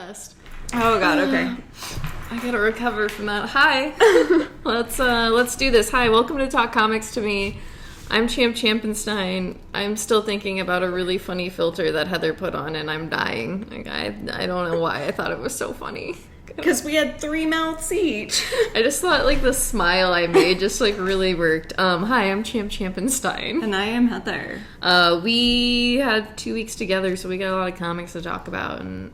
chest. Oh god, okay. I gotta recover from that. Hi. Let's do this. Hi, welcome to Talk Comics to Me. I'm Champenstein. I'm still thinking about a really funny filter that Heather put on, and I'm dying. Like I don't know why I thought it was so funny. Because we had 3 mouths each. I just thought, like, the smile I made just, like, really worked. Hi, I'm Champenstein. And I am Heather. We had 2 weeks together, so we got a lot of comics to talk about, and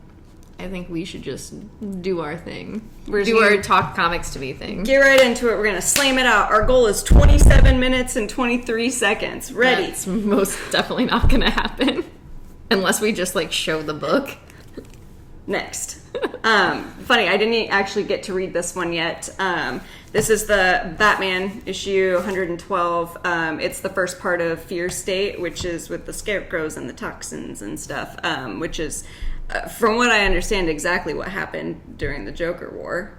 I think we should just do our thing. Do our Talk Comics to Me thing. Get right into it. We're going to slam it out. Our goal is 27 minutes and 23 seconds. Ready. That's most definitely not going to happen. Unless we just, like, show the book. Next. Funny, I didn't actually get to read this one yet. This is the Batman issue 112. It's the first part of Fear State, which is with the scarecrows and the toxins and stuff, which is, from what I understand, exactly what happened during the Joker War.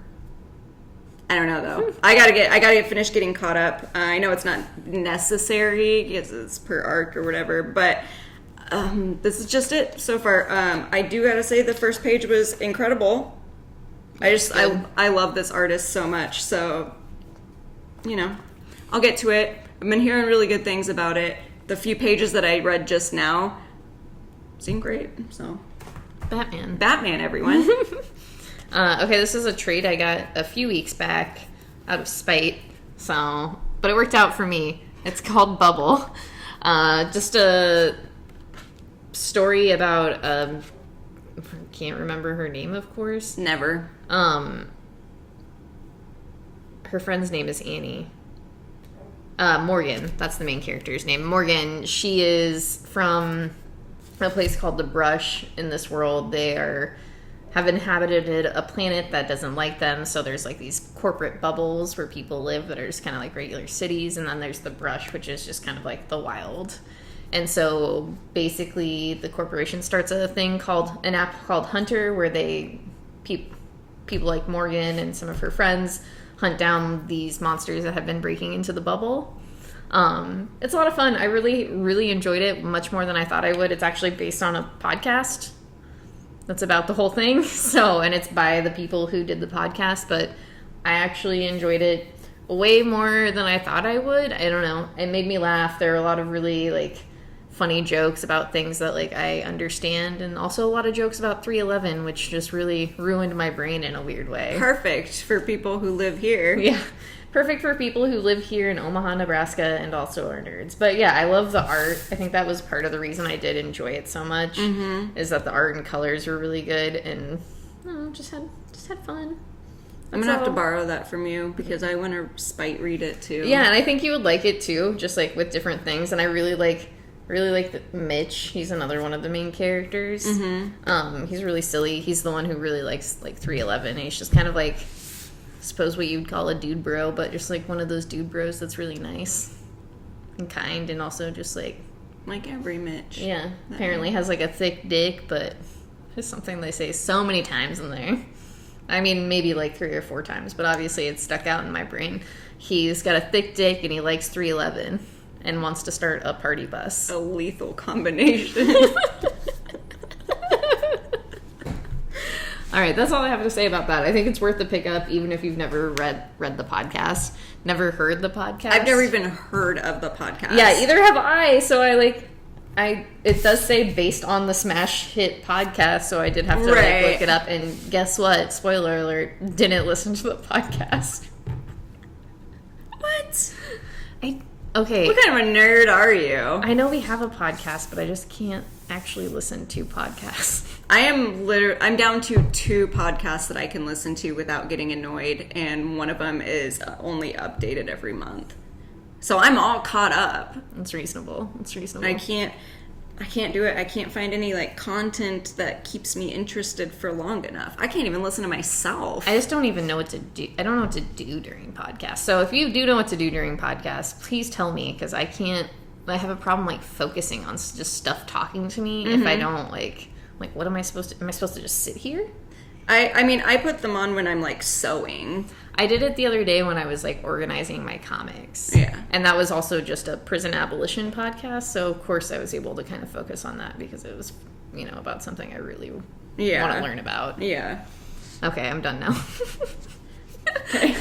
I don't know, though. I gotta get finished getting caught up. I know it's not necessary because it's per arc or whatever, but this is just it so far. I do gotta say the first page was incredible. I love this artist so much, so, you know, I'll get to it. I've been hearing really good things about it. The few pages that I read just now seem great, so. Batman, everyone. Okay, this is a trade I got a few weeks back out of spite, so, but it worked out for me. It's called Bubble. Just a story about I can't remember her name, of course. Never. Her friend's name is Annie. Morgan, that's the main character's name. Morgan, she is from a place called The Brush. In this world, they have inhabited a planet that doesn't like them, so there's like these corporate bubbles where people live that are just kind of like regular cities, and then there's The Brush, which is just kind of like the wild. And so basically the corporation starts an app called Hunter, where people like Morgan and some of her friends hunt down these monsters that have been breaking into the bubble. It's a lot of fun. I really, really enjoyed it, much more than I thought I would. It's actually based on a podcast that's about the whole thing. And it's by the people who did the podcast, but I actually enjoyed it way more than I thought I would. I don't know. It made me laugh. There are a lot of really, like, funny jokes about things that, like, I understand, and also a lot of jokes about 311, which just really ruined my brain in a weird way. Perfect for people who live here. Yeah, perfect for people who live here in Omaha, Nebraska, and also are nerds. But yeah, I love the art. I think that was part of the reason I did enjoy it so much, is that the art and colors were really good, and I don't know, just had fun. I'm gonna have to borrow that from you because I want to spite read it too. Yeah, and I think you would like it too, just like with different things. And I really like Mitch. He's another one of the main characters. He's really silly. He's the one who really likes like 311. He's just kind of like, I suppose what you'd call a dude bro, but just like one of those dude bros that's really nice and kind, and also just like every Mitch. Yeah, apparently has like a thick dick, but it's something they say so many times in there. I mean, maybe like 3 or 4 times, but obviously it's stuck out in my brain. He's got a thick dick and he likes 311 and wants to start a party bus. A lethal combination. All right, that's all I have to say about that. I think it's worth the pickup, even if you've never read the podcast, never heard the podcast. I've never even heard of the podcast. Yeah, either have I. So it does say based on the smash hit podcast, so I did have to look it up. And guess what? Spoiler alert! Didn't listen to the podcast. What? Okay. What kind of a nerd are you? I know we have a podcast, but I just can't actually listen to podcasts. I'm down to 2 podcasts that I can listen to without getting annoyed, and one of them is only updated every month. So I'm all caught up. It's reasonable. I can't do it. I can't find any like content that keeps me interested for long enough. I can't even listen to myself. I just don't even know what to do. I don't know what to do during podcasts. So if you do know what to do during podcasts, please tell me, because I have a problem like focusing on just stuff talking to me if I don't like what am I supposed to just sit here? I mean, I put them on when I'm, like, sewing. I did it the other day when I was, like, organizing my comics. Yeah. And that was also just a prison abolition podcast, so of course I was able to kind of focus on that because it was, you know, about something I really want to learn about. Yeah. Okay, I'm done now. Okay.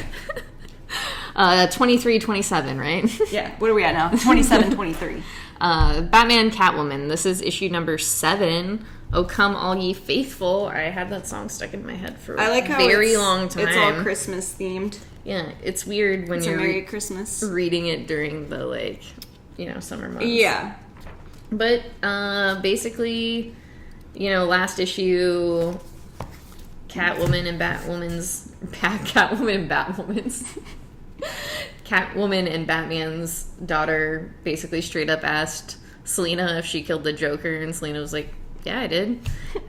23-27, right? Yeah. What are we at now? 27-23. Batman Catwoman. This is issue number 7. Oh, Come All Ye Faithful. I had that song stuck in my head for I like a how very long time. It's all Christmas themed. Yeah, it's weird when It's you're a Merry Christmas. reading it during the, like, you know, summer months. Yeah. But basically, you know, last issue, Catwoman and Batwoman's Catwoman and Batman's daughter basically straight up asked Selena if she killed the Joker, and Selena was like, yeah, I did.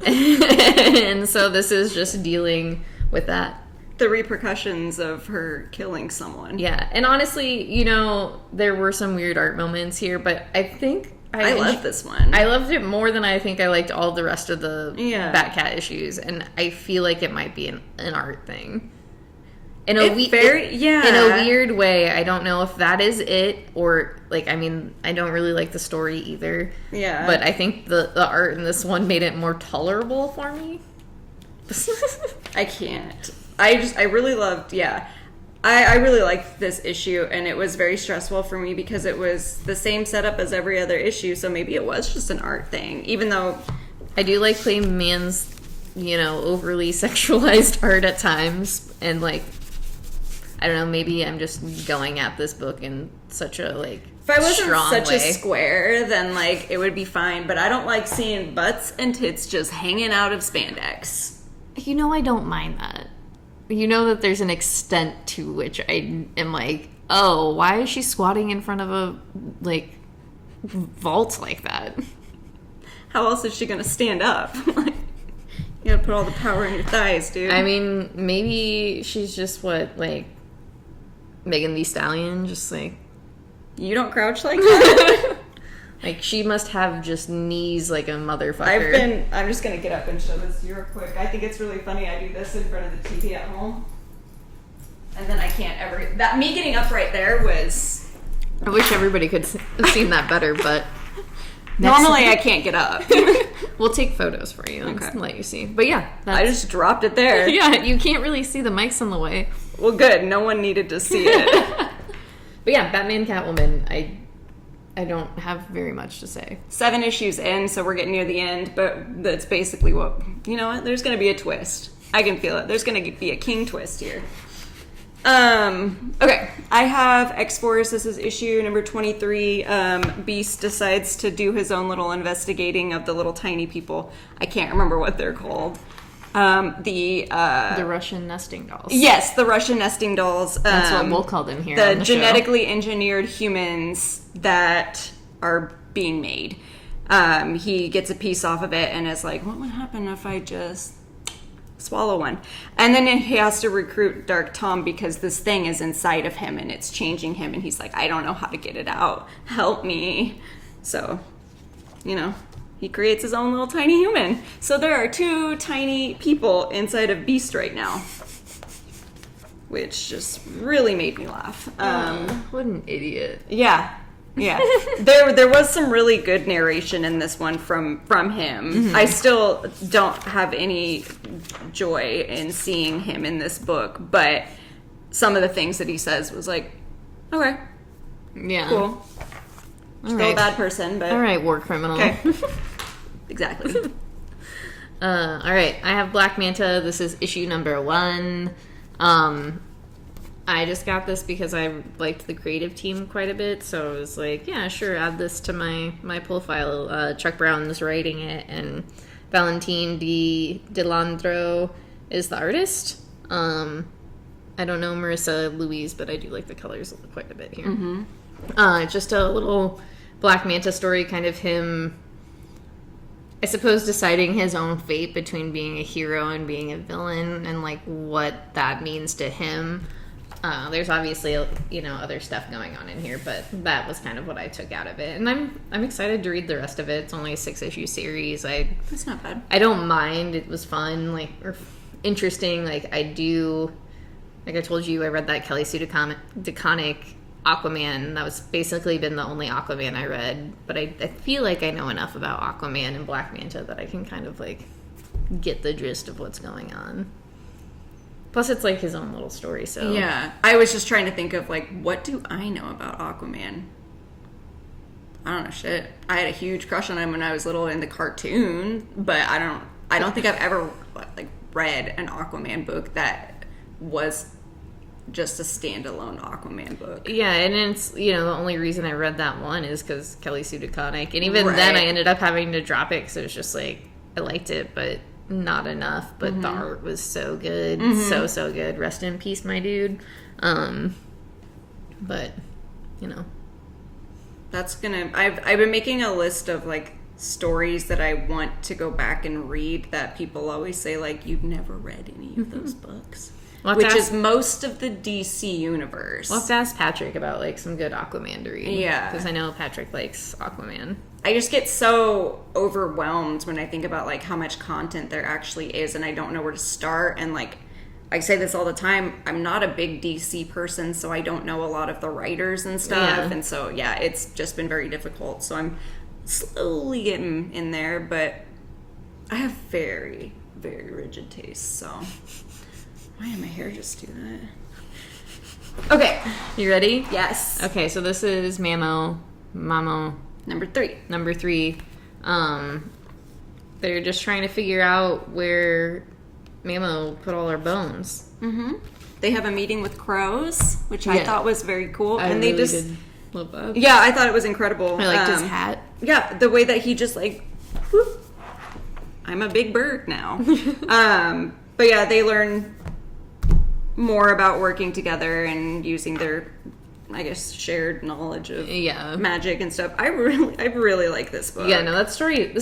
And so this is just dealing with that. The repercussions of her killing someone. Yeah, and honestly, you know, there were some weird art moments here, but I think I love this one. I loved it more than I think I liked all the rest of the Batcat issues, and I feel like it might be an art thing. In In a weird way. I don't know if that is it, or, like, I mean, I don't really like the story either. Yeah. But I think the art in this one made it more tolerable for me. I can't. I really loved, I really liked this issue, and it was very stressful for me because it was the same setup as every other issue, so maybe it was just an art thing, even though... I do like Clayman's, you know, overly sexualized art at times, and, like, I don't know, maybe I'm just going at this book in such a, like, if I wasn't strong such way. a square, then, like, it would be fine, but I don't like seeing butts and tits just hanging out of spandex. You know, I don't mind that. You know that there's an extent to which I am like, oh, why is she squatting in front of a, like, vault like that? How else is she gonna stand up? You gotta put all the power in your thighs, dude. I mean, maybe she's just like Megan Thee Stallion, just like... You don't crouch like that? Like, she must have just knees like a motherfucker. I'm just gonna get up and show this to you real quick. I think it's really funny. I do this in front of the TV at home. And then I can't ever... me getting up right there was... I wish everybody could have seen that better, but... Normally I can't get up. We'll take photos for you and let you see. But yeah. I just dropped it there. Yeah, you can't really see the mics in the way. Well, good. No one needed to see it. But yeah, Batman Catwoman, I don't have very much to say. 7 issues in, so we're getting near the end, but that's basically what... You know what? There's going to be a twist. I can feel it. There's going to be a king twist here. Okay. I have X-Force. This is issue number 23. Beast decides to do his own little investigating of the little tiny people. I can't remember what they're called. The Russian nesting dolls. Yes, the Russian nesting dolls. That's what we'll call them here. The genetically engineered humans that are being made. He gets a piece off of it and is like, what would happen if I just swallow one? And then he has to recruit Dark Tom because this thing is inside of him and it's changing him. And he's like, I don't know how to get it out. Help me. So, you know, he creates his own little tiny human. So there are 2 tiny people inside of Beast right now, which just really made me laugh. What an idiot. Yeah. There was some really good narration in this one from him. Mm-hmm. I still don't have any joy in seeing him in this book, but some of the things that he says was like, okay, yeah, cool. Still a bad person, but... All right, war criminal. Okay. Exactly. All right, I have Black Manta. This is issue number 1. I just got this because I liked the creative team quite a bit, so I was like, yeah, sure, add this to my profile. Chuck Brown's writing it, and Valentine Delandro is the artist. I don't know Marissa Louise, but I do like the colors quite a bit here. Mm-hmm. Just a little Black Manta story, kind of him, I suppose, deciding his own fate between being a hero and being a villain, and like what that means to him. There's obviously, you know, other stuff going on in here, but that was kind of what I took out of it, and I'm excited to read the rest of it. It's only a 6-issue series. That's not bad. I don't mind. It was fun. Like, or interesting. Like, like I told you, I read that Kelly Sue DeConnick Aquaman. That was basically been the only Aquaman I read. But I feel like I know enough about Aquaman and Black Manta that I can kind of, like, get the gist of what's going on. Plus, it's, like, his own little story, so... Yeah. I was just trying to think of, like, what do I know about Aquaman? I don't know shit. I had a huge crush on him when I was little in the cartoon, but I don't think I've ever, like, read an Aquaman book that was just a standalone Aquaman book. Yeah, and it's, the only reason I read that one is because Kelly Sue DeConnick. And even then, I ended up having to drop it because it was just like, I liked it, but not enough. But the art was so good. So good. Rest in peace, my dude. But, That's gonna... I've been making a list of, like, stories that I want to go back and read that people always say, like, you've never read any of those books. Which is most of the DC universe. We'll have to ask Patrick about, like, some good Aquaman to read. Yeah. Because I know Patrick likes Aquaman. I just get so overwhelmed when I think about, like, how much content there actually is, and I don't know where to start. And, like, I say this all the time, I'm not a big DC person, so I don't know a lot of the writers and stuff. Yeah. And so, yeah, it's just been very difficult. So I'm slowly getting in there, but I have very, very rigid tastes, so... Why did my hair just do that? Okay. You ready? Yes. Okay, so this is Momo. Number 3. Number 3. They're just trying to figure out where Momo put all her bones. Mm-hmm. They have a meeting with crows, which I thought was very cool. I really did love that. Yeah, I thought it was incredible. I liked his hat. Yeah, the way that he just, like, whoop, I'm a big bird now. But yeah, they learn more about working together and using their, I guess, shared knowledge of magic and stuff. I really like this book. Yeah, no, this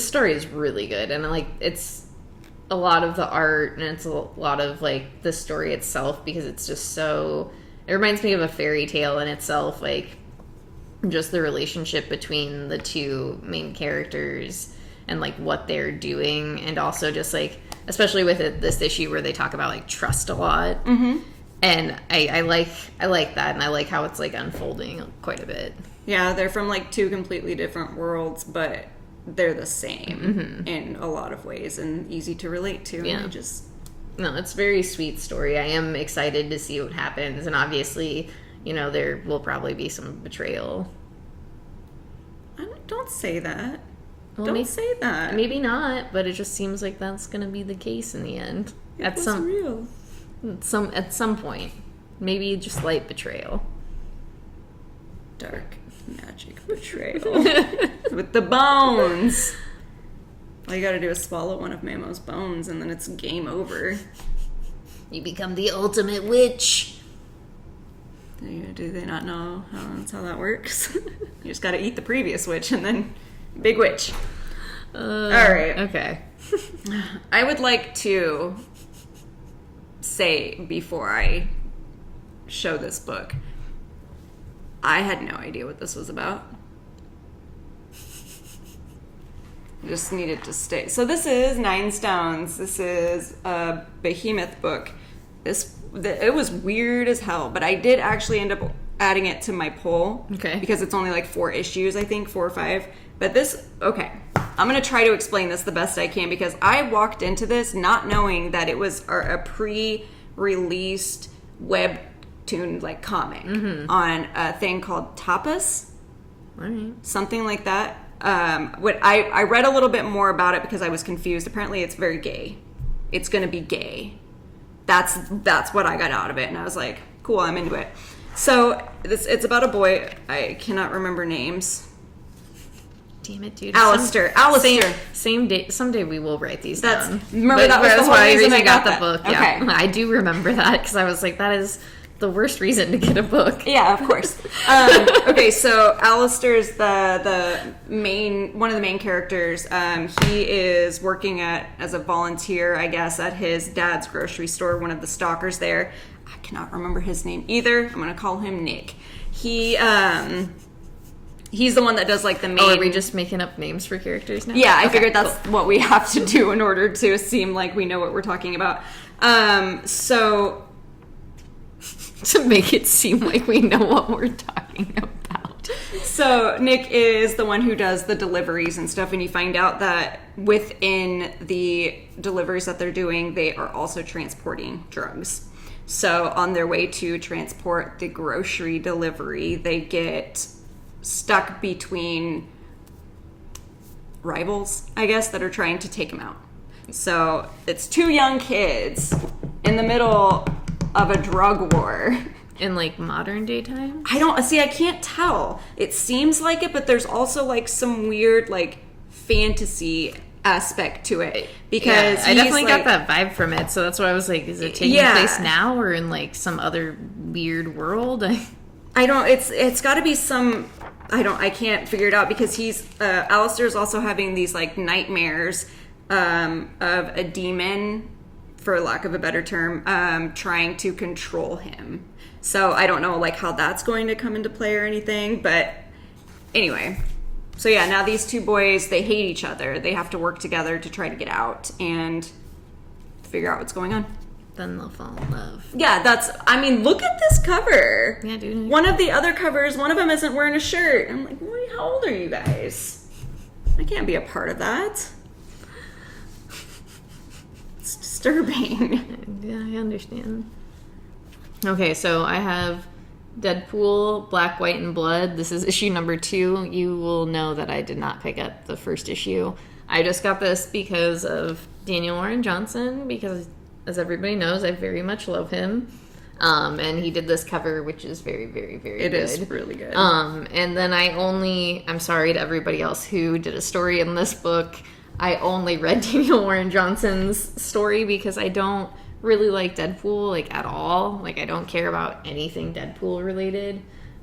story is really good, and it's a lot of the art, and it's a lot of, like, the story itself, because it's just so, it reminds me of a fairy tale in itself, like, just the relationship between the two main characters and, like, what they're doing, and also just, like, especially with this issue where they talk about, like, trust a lot. Mm-hmm. And I like that, and I like how it's, like, unfolding quite a bit. Yeah, they're from, like, 2 completely different worlds, but they're the same in a lot of ways and easy to relate to. Yeah. No, it's a very sweet story. I am excited to see what happens, and obviously, there will probably be some betrayal. Don't say that. Well, Don't say that. Maybe not, but it just seems like that's going to be the case in the end. It was real. At some point. Maybe just light betrayal. Dark magic betrayal. With the bones. All you gotta do is swallow one of Momo's bones and then it's game over. You become the ultimate witch. Do they not know that's how that works? You just gotta eat the previous witch and then big witch. Alright. Okay. I would like to say before I show this book, I had no idea what this was about. Just needed to stay. So this is 9 Stones. This is a Behemoth book. It was weird as hell, but I did actually end up adding it to my poll. Okay. Because it's only like 4 issues, I think, 4 or 5. But I'm going to try to explain this the best I can, because I walked into this not knowing that it was a pre-released webtoon, like, comic on a thing called Tapas. Right. Something like that. I read a little bit more about it because I was confused. Apparently it's very gay. It's going to be gay. That's what I got out of it, and I was like, cool, I'm into it. So it's about a boy. I cannot remember names. Damn it, dude. Alistair. Same day. Someday we will write these down. Remember, that was the whole reason I got the book. Yeah, okay. I do remember that because I was like, that is the worst reason to get a book. Yeah, of course. Okay, so Alistair's the main, one of the main characters. He is working as a volunteer, I guess, at his dad's grocery store. One of the stalkers there. I cannot remember his name either. I'm gonna call him Nick. He's the one that does, like, the main... Oh, are we just making up names for characters now? Yeah, I figured that's what we have to do in order to seem like we know what we're talking about. So to make it seem like we know what we're talking about. So Nick is the one who does the deliveries and stuff, and you find out that within the deliveries that they're doing, they are also transporting drugs. So on their way to transport the grocery delivery, they get stuck between rivals, I guess, that are trying to take them out. So it's two young kids in the middle of a drug war. In like modern day time? I can't tell. It seems like it, but there's also like some weird like fantasy aspect to it, because I definitely got that vibe from it. So that's why I was like, is it taking place now or in like some other weird world? I don't, it's got to be some, I can't figure it out, because Alistair's also having these like nightmares of a demon, for lack of a better term, trying to control him. So I don't know like how that's going to come into play or anything, but anyway. So yeah, now these two boys, they hate each other. They have to work together to try to get out and figure out what's going on. Then they'll fall in love. Yeah, look at this cover. Yeah, dude. One of the other covers, one of them isn't wearing a shirt. I'm like, how old are you guys? I can't be a part of that. It's disturbing. Yeah, I understand. Okay, so I have Deadpool, Black, White, and Blood. This is issue number 2. You will know that I did not pick up the first issue. I just got this because of Daniel Warren Johnson, because as everybody knows, I very much love him. And he did this cover, which is very, very, very good. It is really good. And then I'm sorry to everybody else who did a story in this book. I only read Daniel Warren Johnson's story because I don't really like Deadpool, like, at all. Like, I don't care about anything Deadpool related.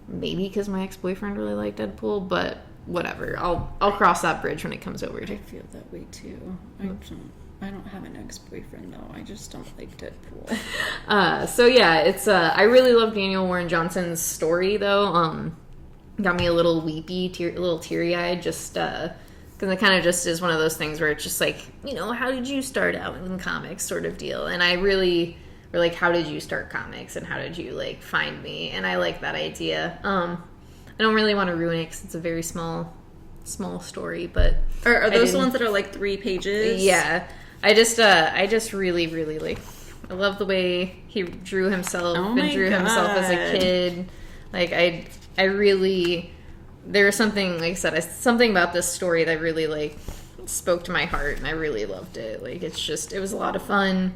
Maybe because my ex-boyfriend really liked Deadpool, but whatever. I'll cross that bridge when it comes over to. I feel that way too. I don't have an ex-boyfriend though. I just don't like Deadpool. So yeah, it's I really love Daniel Warren Johnson's story though. Got me a little weepy, a little teary-eyed, just because it kind of just is one of those things where it's just like, how did you start out in comics sort of deal? And I really were like, how did you start comics and how did you like find me? And I like that idea. I don't really want to ruin it because it's a very small story, but are those the ones that are like 3 pages? Yeah, I just really, really like. I love the way he drew himself himself as a kid. Like I really. There was something, like I said, something about this story that really, like, spoke to my heart, and I really loved it. Like, it was a lot of fun,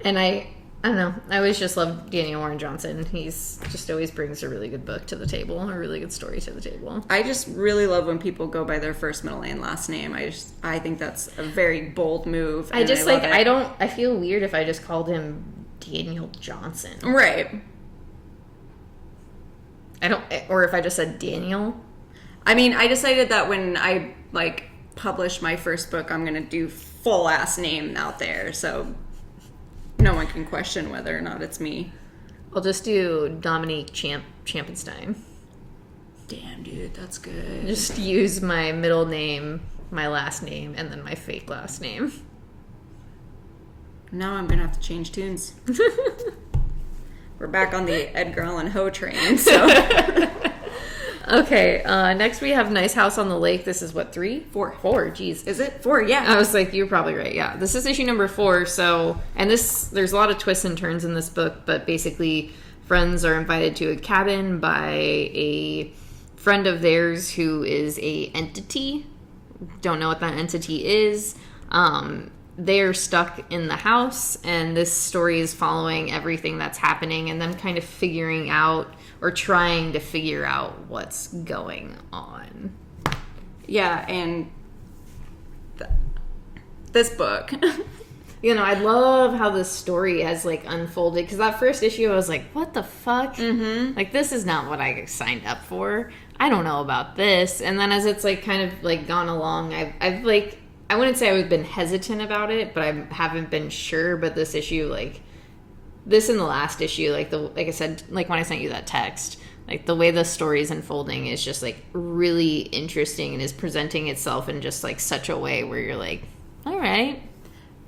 and I don't know, I always just love Daniel Warren Johnson. He's just always brings a really good book to the table, a really good story to the table. I just really love when people go by their first, middle, and last name. I think that's a very bold move. I feel weird if I just called him Daniel Johnson. Right. Or if I just said Daniel. I mean, I decided that when I, like, publish my first book, I'm going to do full-ass name out there, so no one can question whether or not it's me. I'll just do Dominique Champenstein. Damn, dude, that's good. Just use my middle name, my last name, and then my fake last name. Now I'm going to have to change tunes. We're back on the Edgar Allan Poe train, so... Okay, next we have Nice House on the Lake. This is what, 3? 4. 4, jeez. Is it? 4, yeah. I was like, you're probably right, yeah. This is issue number 4, so... And there's a lot of twists and turns in this book, but basically friends are invited to a cabin by a friend of theirs who is a entity. Don't know what that entity is. They're stuck in the house, and this story is following everything that's happening and them kind of figuring out or trying to figure out what's going on. Yeah, and this book. I love how this story has, like, unfolded. Because that first issue, I was like, what the fuck? Mm-hmm. Like, this is not what I signed up for. I don't know about this. And then as it's, like, kind of, like, gone along, I've like... I wouldn't say I've been hesitant about it, but I haven't been sure. But this issue, like... This and the last issue, like I said, like when I sent you that text, like the way the story is unfolding is just like really interesting and is presenting itself in just like such a way where you're like, all right.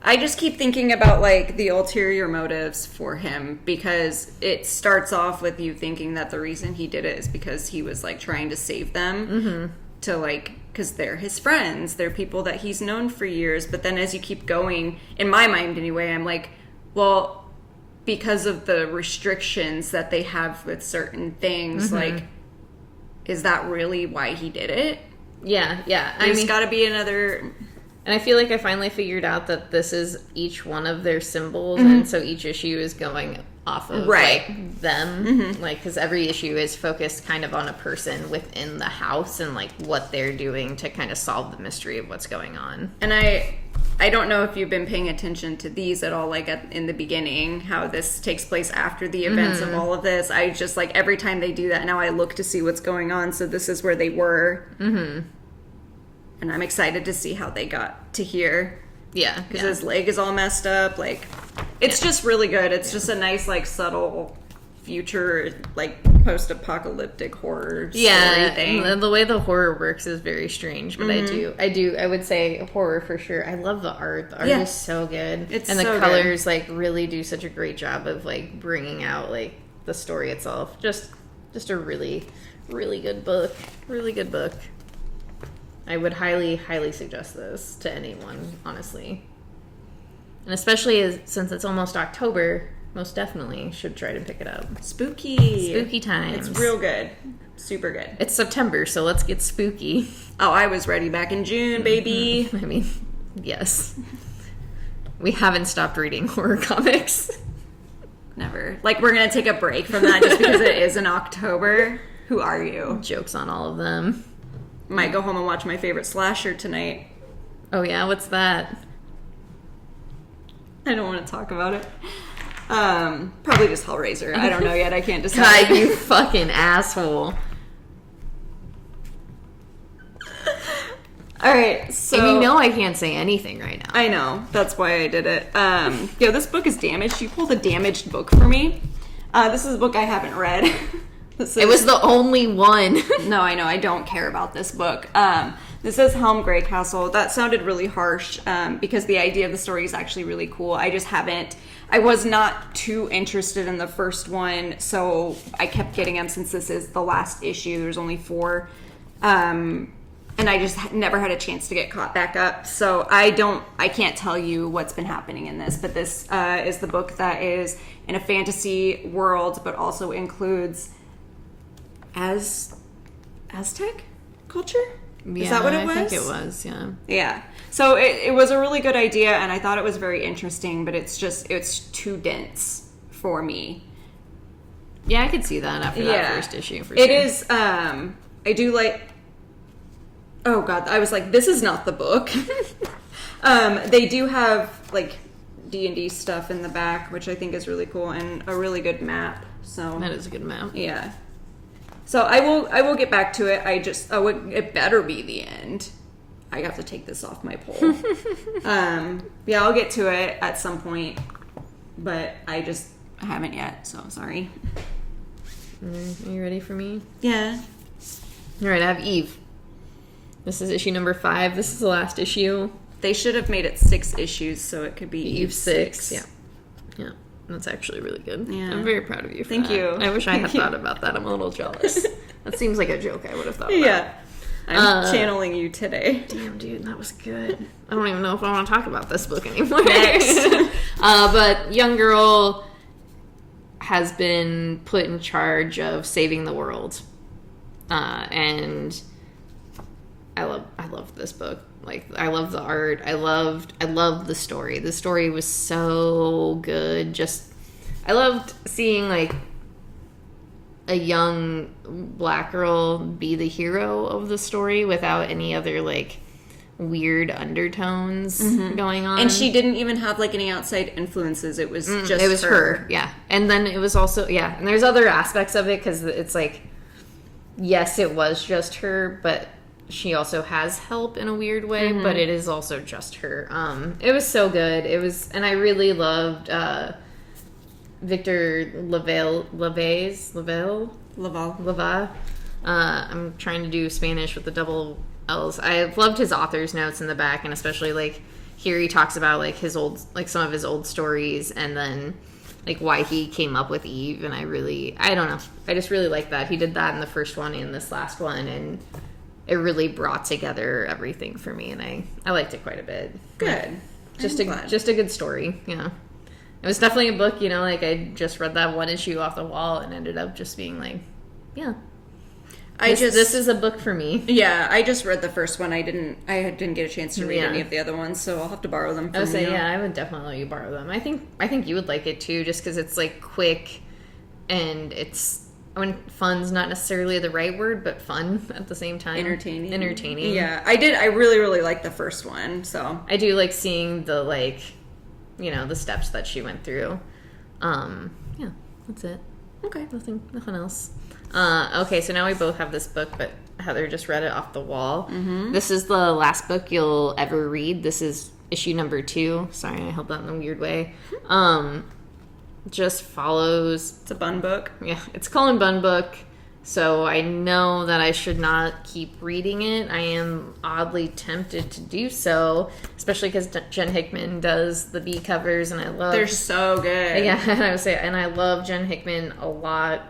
I just keep thinking about, like, the ulterior motives for him, because it starts off with you thinking that the reason he did it is because he was, like, trying to save them to, like, because they're his friends. They're people that he's known for years. But then as you keep going, in my mind anyway, I'm like, well, because of the restrictions that they have with certain things, like, is that really why he did it? Yeah. There's got to be another... And I feel like I finally figured out that this is each one of their symbols, and so each issue is going off of, like, them. Like, because every issue is focused kind of on a person within the house and, like, what they're doing to kind of solve the mystery of what's going on. And I don't know if you've been paying attention to these at all, like, in the beginning, how this takes place after the events of all of this. I just, like, every time they do that, now I look to see what's going on, so this is where they were. And I'm excited to see how they got to here. Yeah. Because his leg is all messed up. Like, it's just really good. It's just a nice, like, subtle future, like, post-apocalyptic horror story thing. Yeah, the way the horror works is very strange, but I would say horror for sure. I love the art. The art is so good. And the colors, like, really do such a great job of, like, bringing out, like, the story itself. Just a really, really good book. Really good book. I would highly, highly suggest this to anyone, honestly. And especially since it's almost October, most definitely should try to pick it up. Spooky times. It's real good. Super good. It's September, so let's get spooky. Oh, I was ready back in June, baby. I mean, yes. We haven't stopped reading horror comics. Never. Like, we're going to take a break from that just because it is in October. Who are you? Jokes on all of them. Might go home and watch my favorite slasher tonight. Oh, yeah? What's that? I don't want to talk about it. Probably just Hellraiser. I don't know yet. I can't decide. God, you fucking asshole. Alright, so... And you know I can't say anything right now. I know. That's why I did it. This book is damaged. You pulled a damaged book for me. This is a book I haven't read. It was the only one. No, I know. I don't care about this book. This is Helm Greycastle. That sounded really harsh because the idea of the story is actually really cool. I was not too interested in the first one, so I kept getting them since this is the last issue. There's only 4. And I just never had a chance to get caught back up. So I can't tell you what's been happening in this, but this is the book that is in a fantasy world, but also includes Aztec culture? Yeah, is that what it was? I think it was, yeah. Yeah. So it was a really good idea, and I thought it was very interesting, but it's too dense for me. Yeah, I could see that after that first issue, for sure. It is, I do like... Oh, God, I was like, this is not the book. They do have, like, D&D stuff in the back, which I think is really cool, and a really good map. So that is a good map. Yeah. So I will get back to it. It better be the end. I have to take this off my poll. I'll get to it at some point, but I haven't yet, so sorry. Are you ready for me? Yeah. All right, I have Eve. This is issue number 5. This is the last issue. They should have made it 6 issues, so it could be Eve 6. Yeah. That's actually really good. Yeah. I'm very proud of you for Thank that. you. I wish I had thought about that. I'm a little jealous. That seems like a joke I would have thought about. Yeah. I'm channeling you today. Damn, dude, that was good. I don't even know if I want to talk about this book anymore. Next. But young girl has been put in charge of saving the world. And I love this book. Like, I love the art. I loved the story. The story was so good. I loved seeing, like, a young black girl be the hero of the story without any other, like, weird undertones going on. And she didn't even have, like, any outside influences. It was just it was her. Yeah. And then it was also, and there's other aspects of it, because it's like, yes, it was just her, but she also has help in a weird way, but it is also just her. It was so good. And I really loved Victor Laval. I'm trying to do Spanish with the double L's. I loved his author's notes in the back, and especially, like, here he talks about like his old, like some of his old stories, and then like why he came up with Eve. And I don't know, I just really like that he did that in the first one and this last one, and it really brought together everything for me, and I liked it quite a bit. Good. Just a good story. Yeah, it was definitely a book. You know, like I just read that one issue off the wall and ended up just being like, yeah. This is a book for me. Yeah, I just read the first one. I didn't get a chance to read any of the other ones, so I'll have to borrow them from you. Yeah, I would definitely let you borrow them. I think you would like it too, just because it's like quick, and it's, when fun's not necessarily the right word, but fun at the same time. Entertaining. Yeah, I really, really liked the first one, so. I do like seeing the, like, you know, the steps that she went through. Yeah, that's it. Okay. Nothing else. Okay, so now we both have this book, but Heather just read it off the wall. Mm-hmm. This is the last book you'll ever read. This is issue number 2. Sorry, I held that in a weird way. Just follows... It's a bun book. Yeah, it's Cullen Bunn book, so I know that I should not keep reading it. I am oddly tempted to do so, especially because Jen Hickman does the B covers, and I love... They're so good. Yeah, I would say, and I love Jen Hickman a lot.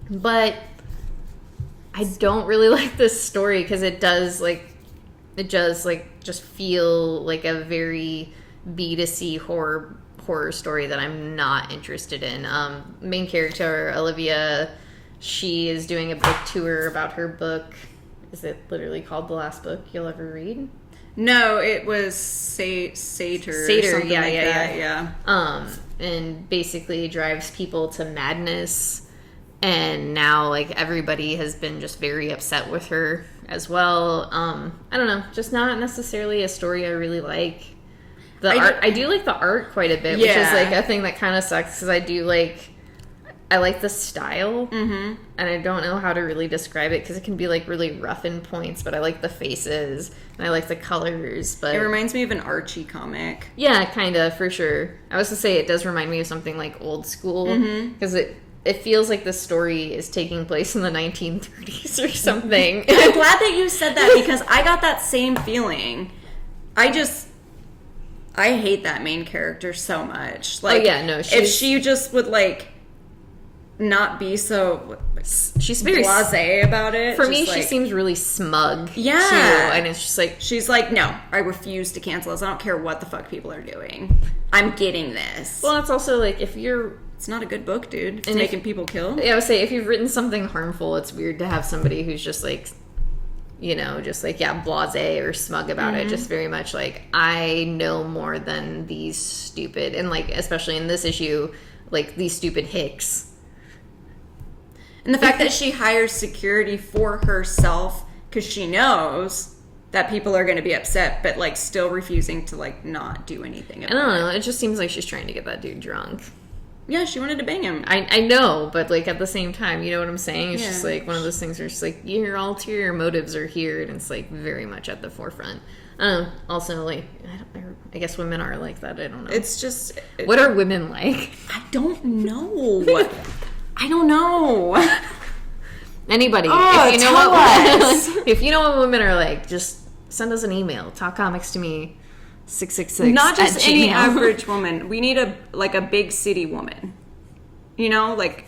But I don't really like this story because it does just feel like a very B2C horror story that I'm not interested in. Main character, Olivia, she is doing a book tour about her book. Is it literally called The Last Book You'll Ever Read? No, it was Satyr, something yeah. And basically drives people to madness. And now, like, everybody has been just very upset with her as well. I don't know, just not necessarily a story I really like. I do like the art quite a bit, which is, like, a thing that kind of sucks, because I like the style, and I don't know how to really describe it, because it can be, like, really rough in points, but I like the faces, and I like the colors, but... It reminds me of an Archie comic. Yeah, kind of, for sure. I was to say, it does remind me of something, like, old school, because it feels like the story is taking place in the 1930s or something. I'm glad that you said that, because I got that same feeling. I hate that main character so much. Like, if she just would, like, not be so... She's very blasé about it. For me, she seems really smug. Yeah. Too, and it's just like... She's like, no, I refuse to cancel this. I don't care what the fuck people are doing. I'm getting this. Well, it's also, like, if you're... It's not a good book, dude. It's making people kill. Yeah, I would say, if you've written something harmful, it's weird to have somebody who's just, like, you know, just, like, yeah, blasé or smug about it. Just very much, like, I know more than these stupid... And, like, especially in this issue, like, these stupid hicks. And the fact that she hires security for herself because she knows that people are going to be upset, but, like, still refusing to, like, not do anything about it. I don't know. It just seems like she's trying to get that dude drunk. Yeah, she wanted to bang him. I know, but, like, at the same time, you know what I'm saying? It's just, like, one of those things where it's like, your ulterior motives are here, and it's, like, very much at the forefront. Also, like, I guess women are like that. I don't know. It's just... What are women like? I don't know. I don't know. Anybody, if you know what if you know what women are like, just send us an email. Talk comics to me. 666. Not just any average woman. We need a big city woman. You know, like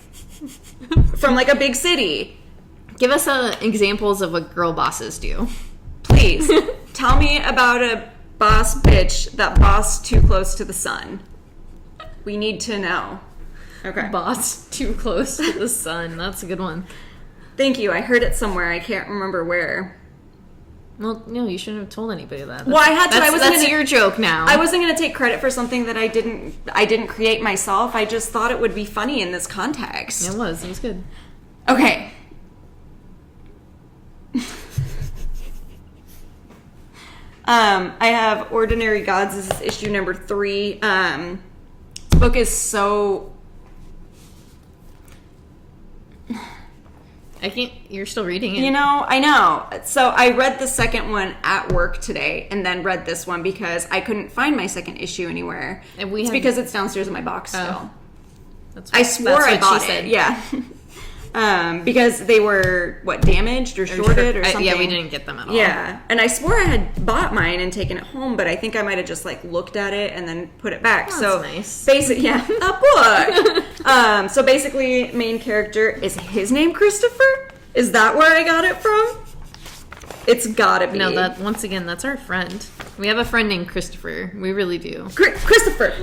from like a big city. Give us examples of what girl bosses do. Please. Tell me about a boss bitch that bossed too close to the sun. We need to know. Okay. Boss too close to the sun. That's a good one. Thank you. I heard it somewhere. I can't remember where. Well, no, you shouldn't have told anybody that. Well, I had to. That's your joke now. I wasn't going to take credit for something that I didn't create myself. I just thought it would be funny in this context. It was good. Okay. I have Ordinary Gods. This is issue number 3. This book is so... I can't... You're still reading it. You know, I know. So I read the second one at work today and then read this one because I couldn't find my second issue anywhere. It's because it's downstairs in my box still. That's I swore I bought it. Yeah. Because they were, damaged or shorted or something? Yeah, we didn't get them at all. Yeah, and I swore I had bought mine and taken it home, but I think I might have just, looked at it and then put it back. That's so nice. A book! So basically, main character, is his name Christopher? Is that where I got it from? It's gotta be. No, once again, that's our friend. We have a friend named Christopher. We really do. Christopher!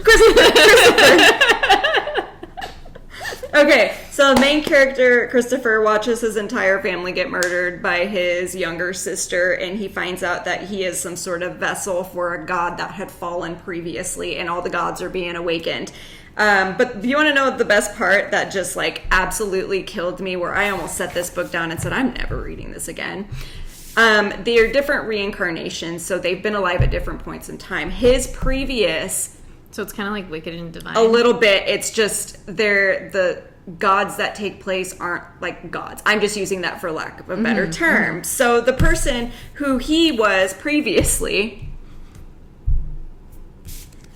Okay, so the main character, Christopher, watches his entire family get murdered by his younger sister, and he finds out that he is some sort of vessel for a god that had fallen previously, and all the gods are being awakened. But you want to know the best part that just, absolutely killed me, where I almost set this book down and said, I'm never reading this again. They are different reincarnations, so they've been alive at different points in time. His previous... So it's kind of like Wicked and Divine? A little bit. It's just the gods that take place aren't like gods. I'm just using that for lack of a better term. So the person who he was previously...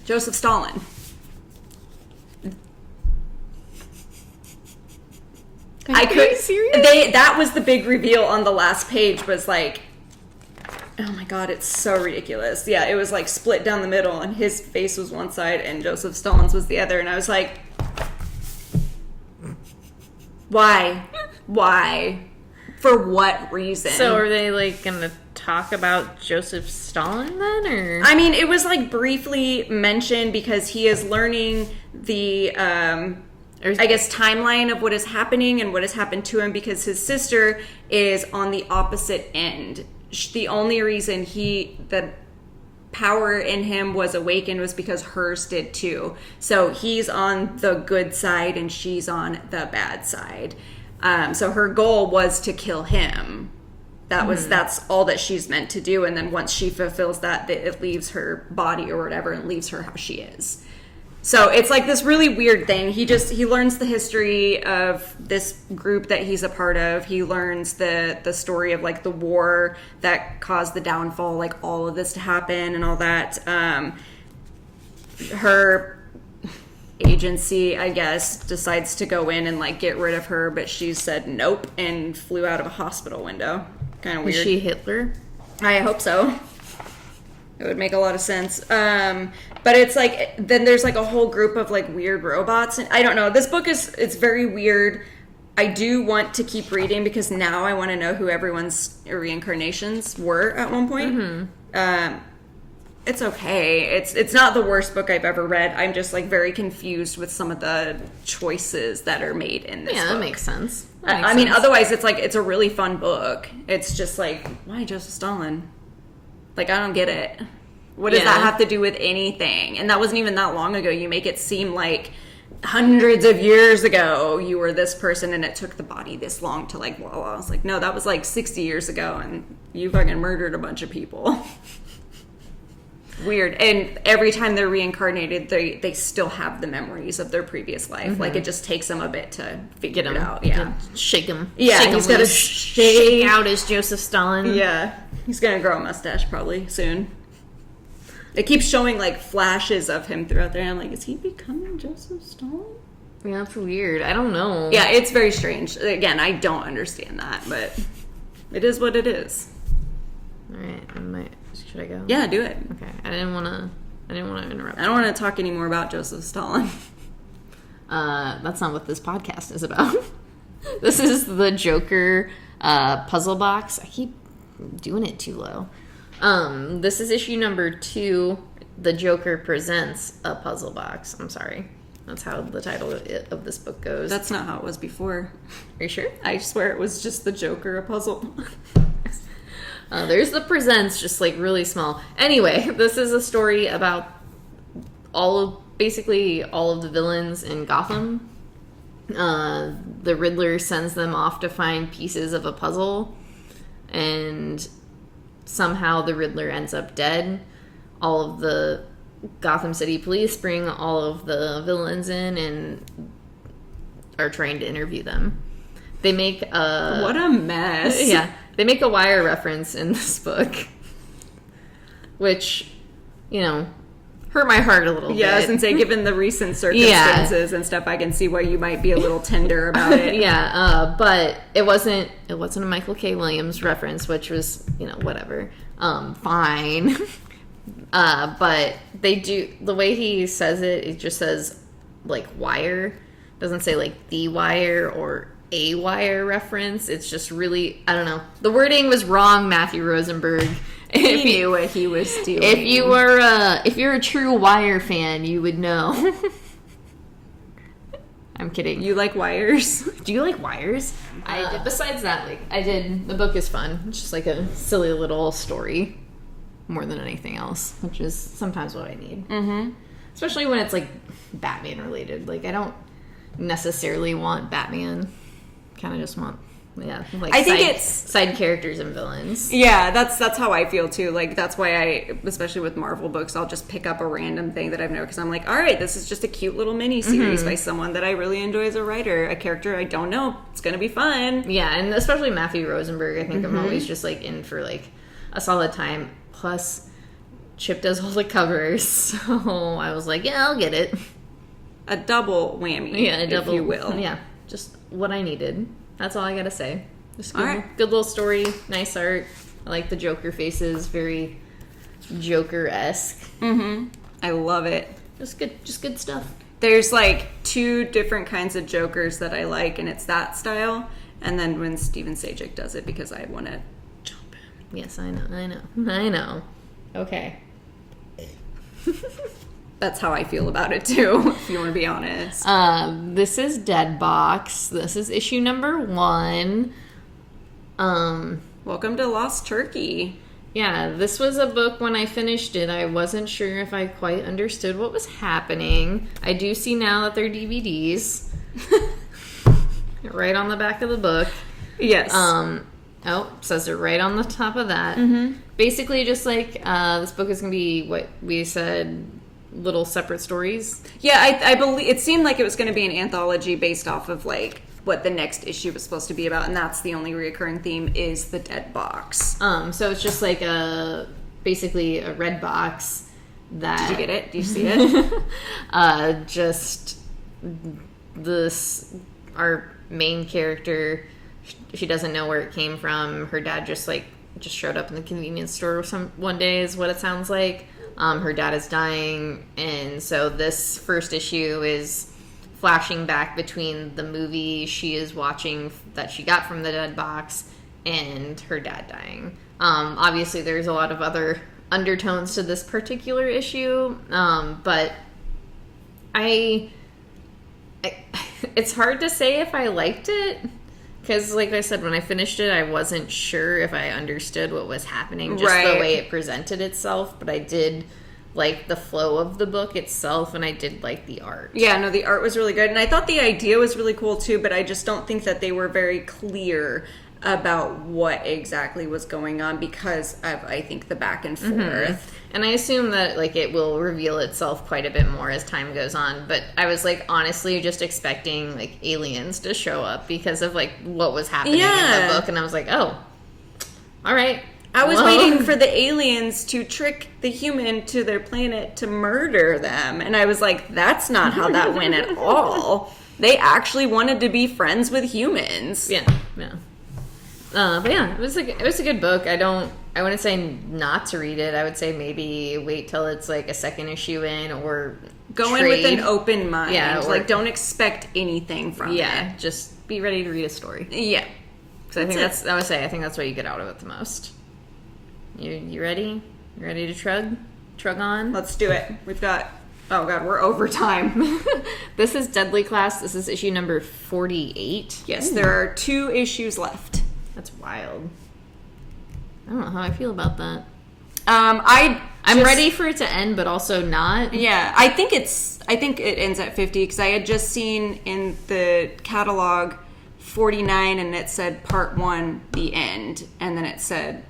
Joseph Stalin. Are you serious? That was the big reveal on the last page, was oh my god, it's so ridiculous. Yeah, it was split down the middle, and his face was one side and Joseph Stalin's was the other, and I was like, why? For what reason? So are they gonna talk about Joseph Stalin then, or? I mean, it was briefly mentioned because he is learning the timeline of what is happening and what has happened to him, because his sister is on the opposite end. The only reason the power in him was awakened was because hers did too. So he's on the good side and she's on the bad side. So her goal was to kill him. That's all that she's meant to do. And then once she fulfills that, it leaves her body or whatever and leaves her how she is. So it's this really weird thing. He learns the history of this group that he's a part of. He learns the story of the war that caused the downfall, all of this to happen and all that. Her agency, I guess, decides to go in and get rid of her, but she said nope and flew out of a hospital window. Kind of weird. Is she Hitler? I hope so. It would make a lot of sense. But it's then there's a whole group of weird robots. And I don't know. This book it's very weird. I do want to keep reading because now I want to know who everyone's reincarnations were at one point. It's okay. It's not the worst book I've ever read. I'm just very confused with some of the choices that are made in this book. Yeah, that makes sense. I mean, otherwise it's a really fun book. It's just why Joseph Stalin? I don't get it. What does that have to do with anything? And that wasn't even that long ago. You make it seem like hundreds of years ago you were this person and it took the body this long to blah, blah. I was no, that was 60 years ago and you fucking murdered a bunch of people. Weird. And every time they're reincarnated, they still have the memories of their previous life. It just takes them a bit to figure it out. Yeah. Shake him. Yeah, he's got to shake out as Joseph Stalin. Yeah. He's going to grow a mustache probably soon. It keeps showing flashes of him throughout there. And I'm is he becoming Joseph Stalin? Yeah, that's weird. I don't know. Yeah, it's very strange. Again, I don't understand that, but it is what it is. All right, should I go? Yeah, do it. Okay, I didn't want to interrupt. I don't want to talk anymore about Joseph Stalin. That's not what this podcast is about. This is the Joker puzzle box. I keep doing it too low. This is issue number 2. The Joker presents a puzzle box. I'm sorry. That's how the title of this book goes. That's not how it was before. Are you sure? I swear it was just the Joker, a puzzle. There's the presents, just really small. Anyway, this is a story about basically all of the villains in Gotham. The Riddler sends them off to find pieces of a puzzle, and somehow the Riddler ends up dead. All of the Gotham City police bring all of the villains in and are trying to interview them. They make a... What a mess. Yeah. They make a Wire reference in this book. Which, hurt my heart a little bit. Yeah, I was going to say, given the recent circumstances and stuff, I can see why you might be a little tender about it. Yeah, but it wasn't a Michael K. Williams reference, which was, whatever. Fine. But they do, the way he says it just says, like, wire. Doesn't say, like, the wire or a wire reference. It's just really, I don't know. The wording was wrong, Matthew Rosenberg. He knew what he was doing. If you're a true Wire fan, you would know. I'm kidding. You like wires? Do you like Wires? I did. Besides that, I did. The book is fun. It's just like a silly little story, more than anything else, which is sometimes what I need. Mm-hmm. Especially when it's like Batman related. Like, I don't necessarily want Batman. Kind of just want. Yeah, like I think it's side characters and villains. Yeah, that's how I feel too. Like, that's why I, especially with Marvel books, I'll just pick up a random thing that I've known because I'm like, all right, this is just a cute little mini series by someone that I really enjoy as a writer, a character I don't know. It's gonna be fun. Yeah, and especially Matthew Rosenberg. I think I'm always just like in for like a solid time. Plus, Chip does all the covers, so I was like, yeah, I'll get it. A double whammy, if you will. Yeah, just what I needed. That's all I gotta say. Just good, all right. Good little story, nice art. I like the Joker faces, very Joker-esque. Mm-hmm. I love it. Just good stuff. There's like two different kinds of Jokers that I like, and it's that style. And then when Steven Sajak does it, because I want to jump him. Yes, I know. Okay. That's how I feel about it too, if you want to be honest. This is Dead Box. This is issue number 1. Welcome to Lost Turkey. Yeah, this was a book when I finished it. I wasn't sure if I quite understood what was happening. I do see now that they're DVDs. Right on the back of the book. Yes. Says it right on the top of that. Mm-hmm. Basically, just like this book is going to be what we said, little separate stories. Yeah, I believe it seemed like it was going to be an anthology based off of like what the next issue was supposed to be about, and that's the only recurring theme is the Dead Box. So it's just like basically a red box that. Did you get it? Do you see it? Just our main character, she doesn't know where it came from. Her dad just showed up in the convenience store one day is what it sounds like. Her dad is dying, and so this first issue is flashing back between the movie she is watching that she got from the Dead Box and her dad dying. Obviously, there's a lot of other undertones to this particular issue, but it's hard to say if I liked it. Because, like I said, when I finished it, I wasn't sure if I understood what was happening, just the way it presented itself. But I did like the flow of the book itself, and I did like the art. Yeah, no, the art was really good. And I thought the idea was really cool, too, but I just don't think that they were very clear about what exactly was going on because of, I think, the back and forth. Mm-hmm. And I assume that, like, it will reveal itself quite a bit more as time goes on. But I was, like, honestly just expecting, like, aliens to show up because of, like, what was happening in the book. And I was like, oh, all right. I was waiting for the aliens to trick the human to their planet to murder them. And I was like, that's not how that went at all. They actually wanted to be friends with humans. Yeah. But yeah, it was a good book. I wouldn't say not to read it. I would say maybe wait till it's like a second issue in or go in with an open mind. Yeah, like don't expect anything from it. Yeah, just be ready to read a story. Yeah. Because I would say that's what you get out of it the most. You ready? You ready to trug on? Let's do it. We've got oh god, we're over time. This is Deadly Class. This is issue number 48. Yes, there are 2 issues left. That's wild. I don't know how I feel about that. I'm ready for it to end, but also not. Yeah, I think it ends at 50 because I had just seen in the catalog 49 and it said part 1, the end, and then it said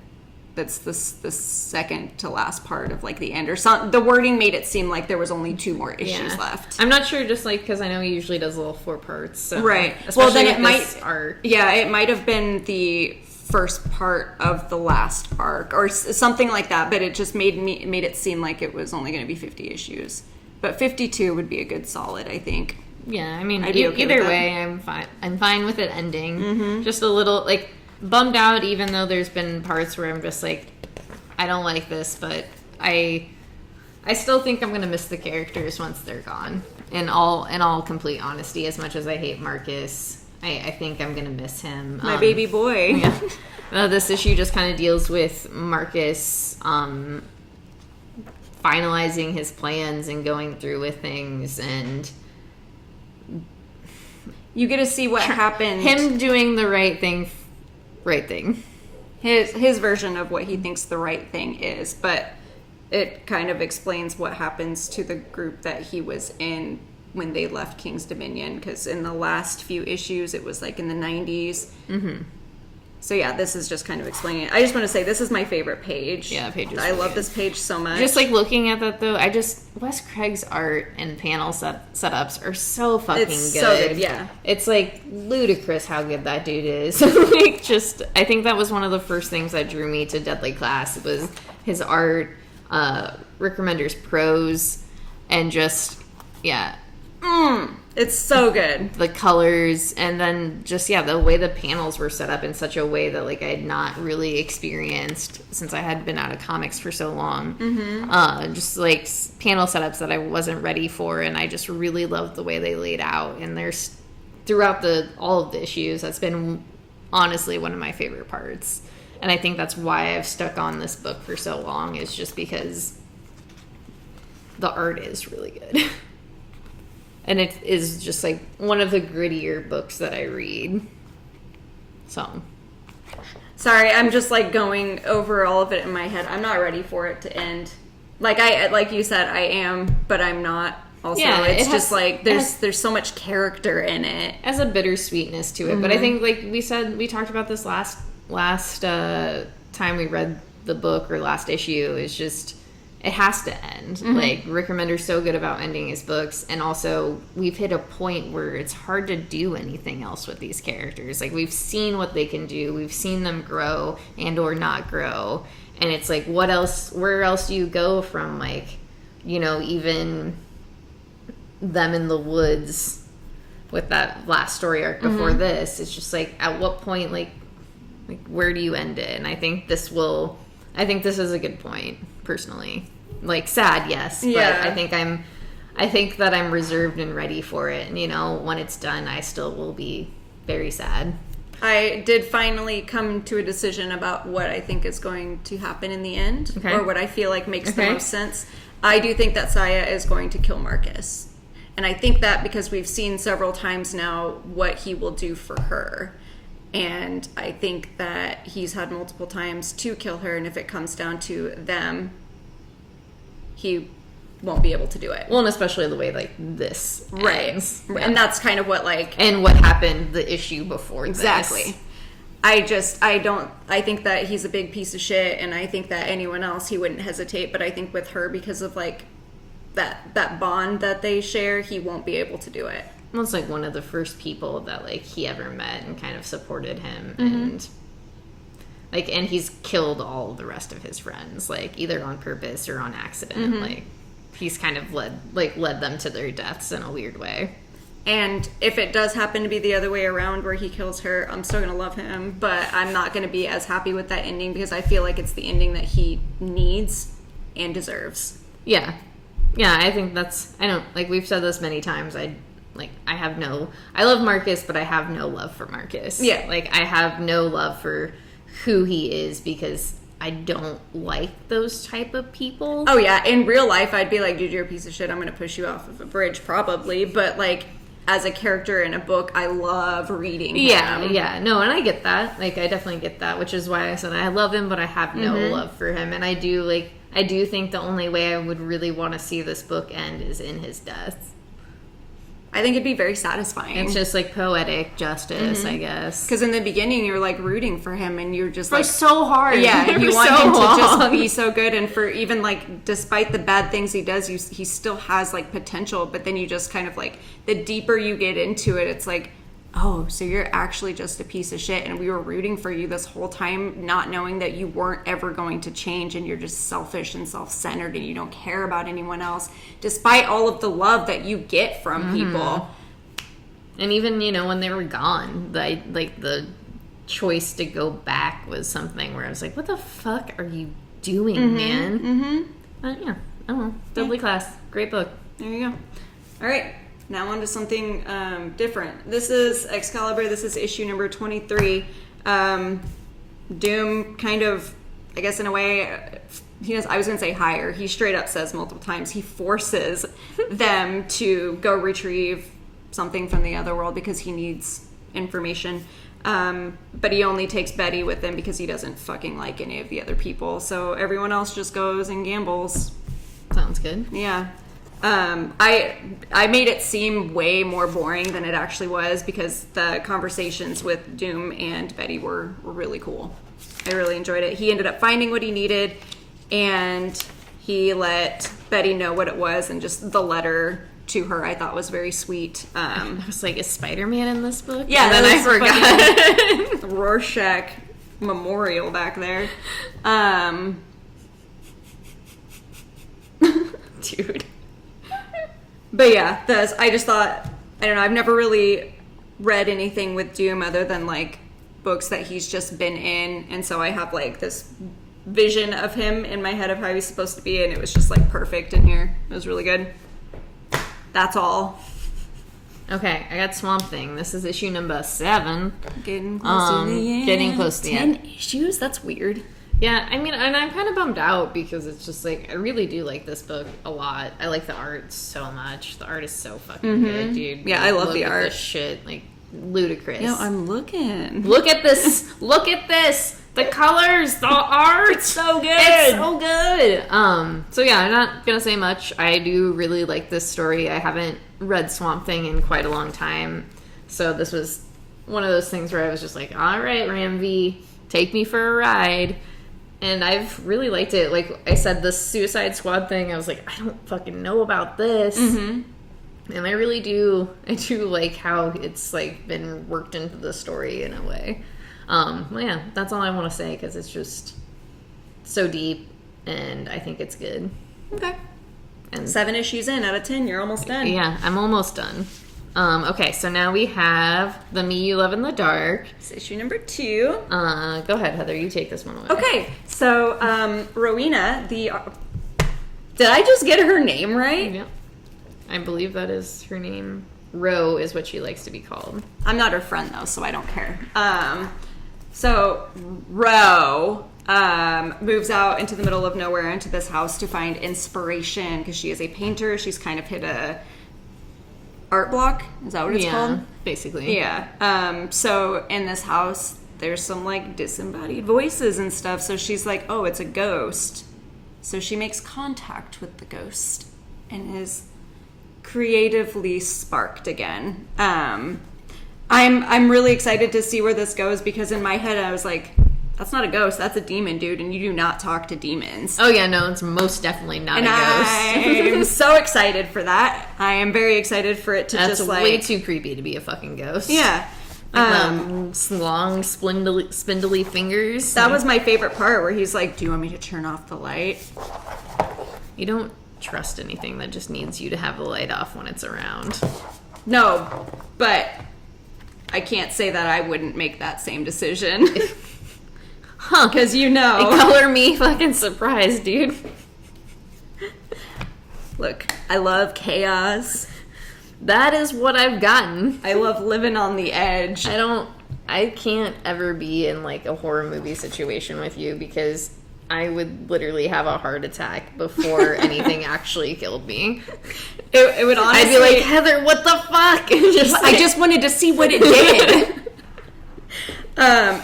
that's the second to last part of like the end or something. The wording made it seem like there was only 2 more issues left. I'm not sure, just like because I know he usually does little 4 parts. So, right. Well, then it might. Yeah, it might have been the first part of the last arc or something like that, but it just made it seem like it was only going to be 50 issues. But 52 would be a good solid, I think. Yeah, I mean, okay either way, I'm fine. I'm fine with it ending. Mm-hmm. Just a little, like, bummed out, even though there's been parts where I'm just like, I don't like this, but I still think I'm going to miss the characters once they're gone. In all complete honesty, as much as I hate Marcus, I think I'm going to miss him. My baby boy. Yeah. This issue just kind of deals with Marcus finalizing his plans and going through with things, and you get to see what happened. Him doing the right thing. His version of what he thinks the right thing is, but it kind of explains what happens to the group that he was in when they left King's Dominion, because in the last few issues it was like in the 90s. Mm-hmm. So yeah, this is just kind of explaining it. I just want to say this is my favorite page. Yeah, page is I really love good. this page so much. Just like looking at that though, Wes Craig's art and panel setups are so fucking it's good. so good, yeah. It's like ludicrous how good that dude is. Like, just, I think that was one of the first things that drew me to Deadly Class. It was his art, Rick Remender's prose, and just, yeah. It's so good. The colors, and then just, yeah, the way the panels were set up in such a way that, like, I had not really experienced since I had been out of comics for so long. Mm-hmm. Just, like, panel setups that I wasn't ready for, and I just really loved the way they laid out. And there's, throughout all of the issues, that's been honestly one of my favorite parts. And I think that's why I've stuck on this book for so long, is just because the art is really good. And it is just, like, one of the grittier books that I read. So. Sorry, I'm just, like, going over all of it in my head. I'm not ready for it to end. Like you said, I am, but I'm not. Also, yeah, it's just, like, there's so much character in it. Has a bittersweetness to it. Mm-hmm. But I think, like we talked about this last time we read the book, or last issue, is just, it has to end. Mm-hmm. Like, Rick Remender's so good about ending his books, and also we've hit a point where it's hard to do anything else with these characters. Like, we've seen what they can do, we've seen them grow and or not grow, and it's like, what else, where else do you go from, like, you know, even them in the woods with that last story arc before this? It's just like, at what point, like where do you end it? And I think this is a good point, personally. Like, sad, yes, yeah. But I think that I'm reserved and ready for it, and, you know, when it's done, I still will be very sad. I did finally come to a decision about what I think is going to happen in the end, or what I feel like makes the most sense. I do think that Saya is going to kill Marcus, and I think that because we've seen several times now what he will do for her. And I think that he's had multiple times to kill her, and if it comes down to them, he won't be able to do it. Well, and especially the way, like, this ends. Yeah. And that's kind of what, like... And what happened the issue before exactly. this. I think that he's a big piece of shit, and I think that anyone else, he wouldn't hesitate, but I think with her, because of, like, that bond that they share, he won't be able to do it. Well, it's like one of the first people that, like, he ever met and kind of supported him, and like, and he's killed all the rest of his friends, like, either on purpose or on accident. Like, he's kind of led them to their deaths in a weird way. And if it does happen to be the other way around where he kills her, I'm still gonna love him, but I'm not gonna be as happy with that ending, because I feel like it's the ending that he needs and deserves. Yeah, I think we've said this many times, I love Marcus, but I have no love for Marcus. Yeah. Like, I have no love for who he is, because I don't like those type of people. Oh, yeah. In real life, I'd be like, dude, you're a piece of shit. I'm going to push you off of a bridge, probably. But, like, as a character in a book, I love reading him. Yeah. No, and I get that. Like, I definitely get that, which is why I said I love him, but I have no love for him. And I do think the only way I would really want to see this book end is in his death. I think it'd be very satisfying. It's just, like, poetic justice, I guess. Because in the beginning, you're, like, rooting for him, and you're just, like... so hard. Yeah, you want so him to long. just be so good, and for even, like, despite the bad things he does, he still has, like, potential, but then you just kind of, like, the deeper you get into it, it's like, oh, so you're actually just a piece of shit, and we were rooting for you this whole time, not knowing that you weren't ever going to change, and you're just selfish and self-centered, and you don't care about anyone else, despite all of the love that you get from people. And even, you know, when they were gone, the choice to go back was something where I was like, what the fuck are you doing, man? But yeah, oh well. Deadly Class. Great book. There you go. All right. Now on to something different. This is Excalibur. This is issue number 23. Doom kind of, I guess in a way, I was going to say hire. He straight up says multiple times he forces them to go retrieve something from the other world because he needs information. But he only takes Betty with him because he doesn't fucking like any of the other people. So everyone else just goes and gambles. Sounds good. Yeah. I made it seem way more boring than it actually was because the conversations with Doom and Betty were really cool. I really enjoyed it. He ended up finding what he needed, and he let Betty know what it was, and just the letter to her I thought was very sweet. I was like, is Spider-Man in this book? Yeah, and then I forgot. Rorschach memorial back there. Dude. But yeah, I just thought, I don't know, I've never really read anything with Doom other than like books that he's just been in, and so I have like this vision of him in my head of how he's supposed to be, and it was just like perfect in here. It was really good. That's all. Okay, I got Swamp Thing. This is issue number 7. Getting close to the end. Getting close to the 10 end. issues? That's weird. Yeah, I mean, and I'm kind of bummed out because it's just like, I really do like this book a lot. I like the art so much. The art is so fucking good, dude. Yeah, like, I love look the at art. This shit, like, ludicrous. No, I'm looking. Look at this. Look at this. The colors, the art. It's so good. It's so good. So yeah, I'm not gonna say much. I do really like this story. I haven't read Swamp Thing in quite a long time. So this was one of those things where I was just like, all right, Ram V, take me for a ride. And I've really liked it. Like I said, the Suicide Squad thing, I was like, I don't fucking know about this. And I really do. I do like how it's like been worked into the story in a way. Well, yeah, that's all I want to say because it's just so deep, and I think it's good. Okay. And 7 issues in out of 10, you're almost done. Yeah, I'm almost done. Okay, so now we have The Me You Love in the Dark. It's issue number 2. Go ahead, Heather. You take this one away. Okay, so Rowena, did I just get her name right? Yeah. I believe that is her name. Ro is what she likes to be called. I'm not her friend, though, so I don't care. So Ro moves out into the middle of nowhere into this house to find inspiration because she is a painter. She's kind of hit a art block. Is that what it's called? Basically. Yeah. So in this house, there's some like disembodied voices and stuff. So she's like, oh, it's a ghost. So she makes contact with the ghost and is creatively sparked again. I'm really excited to see where this goes because in my head I was like, that's not a ghost, that's a demon, dude, and you do not talk to demons. Oh yeah, no, it's most definitely not a ghost. I'm so excited for that. I am very excited for it to That's just like... way too creepy to be a fucking ghost. Yeah. Long, spindly fingers. That was my favorite part where he's like, do you want me to turn off the light? You don't trust anything that just needs you to have the light off when it's around. No, but I can't say that I wouldn't make that same decision. Huh. Because you know. Color me fucking surprised, dude. Look, I love chaos. That is what I've gotten. I love living on the edge. I can't ever be in like a horror movie situation with you because I would literally have a heart attack before anything actually killed me. It would honestly... I'd be like, Heather, what the fuck? I just wanted to see what it did.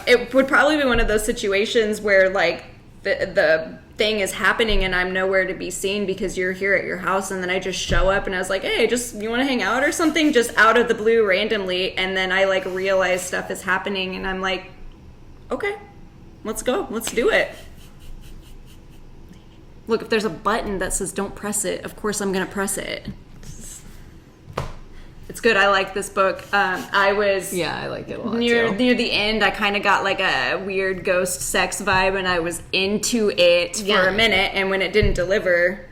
It would probably be one of those situations where like the thing is happening and I'm nowhere to be seen because you're here at your house, and then I just show up and I was like, hey, you want to hang out or something, just out of the blue randomly, and then I like realize stuff is happening and I'm like, okay, let's go, let's do it. Look, if there's a button that says don't press it, of course I'm gonna press it. It's It's good. I like this book. I was I like it a lot near too. the end. I kind of got like a weird ghost sex vibe, and I was into it for a minute. And when it didn't deliver,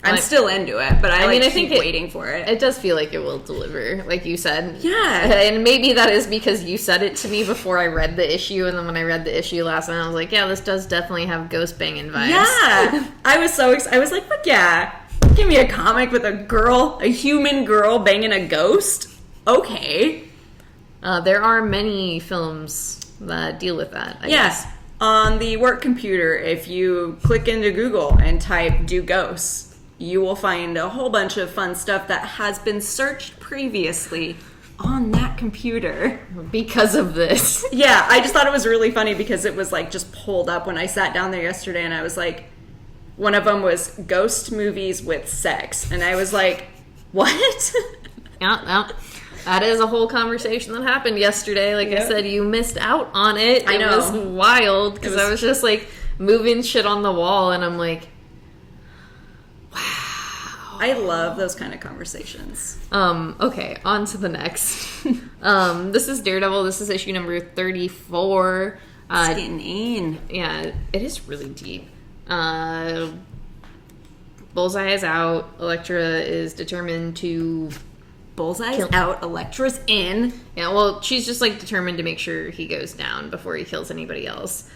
I'm still into it. But I keep waiting for it. It does feel like it will deliver, like you said. Yeah, and maybe that is because you said it to me before I read the issue, and then when I read the issue last night, I was like, yeah, this does definitely have ghost banging vibes. Yeah, I was so excited. I was like, fuck yeah. Give me a comic with a human girl banging a ghost. Okay. There are many films that deal with that, I guess. On the work computer, if you click into Google and type "do ghosts," you will find a whole bunch of fun stuff that has been searched previously on that computer. Because of this. Yeah, I just thought it was really funny because it was like just pulled up when I sat down there yesterday, and I was like, one of them was ghost movies with sex. And I was like, what? Yeah. That is a whole conversation that happened yesterday. Like I said, you missed out on it. I know. It was wild because I was just like moving shit on the wall, and I'm like, wow. I love those kind of conversations. Okay, on to the next. This is Daredevil. This is issue number 34. It's getting in. Yeah, it is really deep. Bullseye is out. Elektra is determined to... Bullseye's out. Elektra's in. Yeah, well, she's just, like, determined to make sure he goes down before he kills anybody else.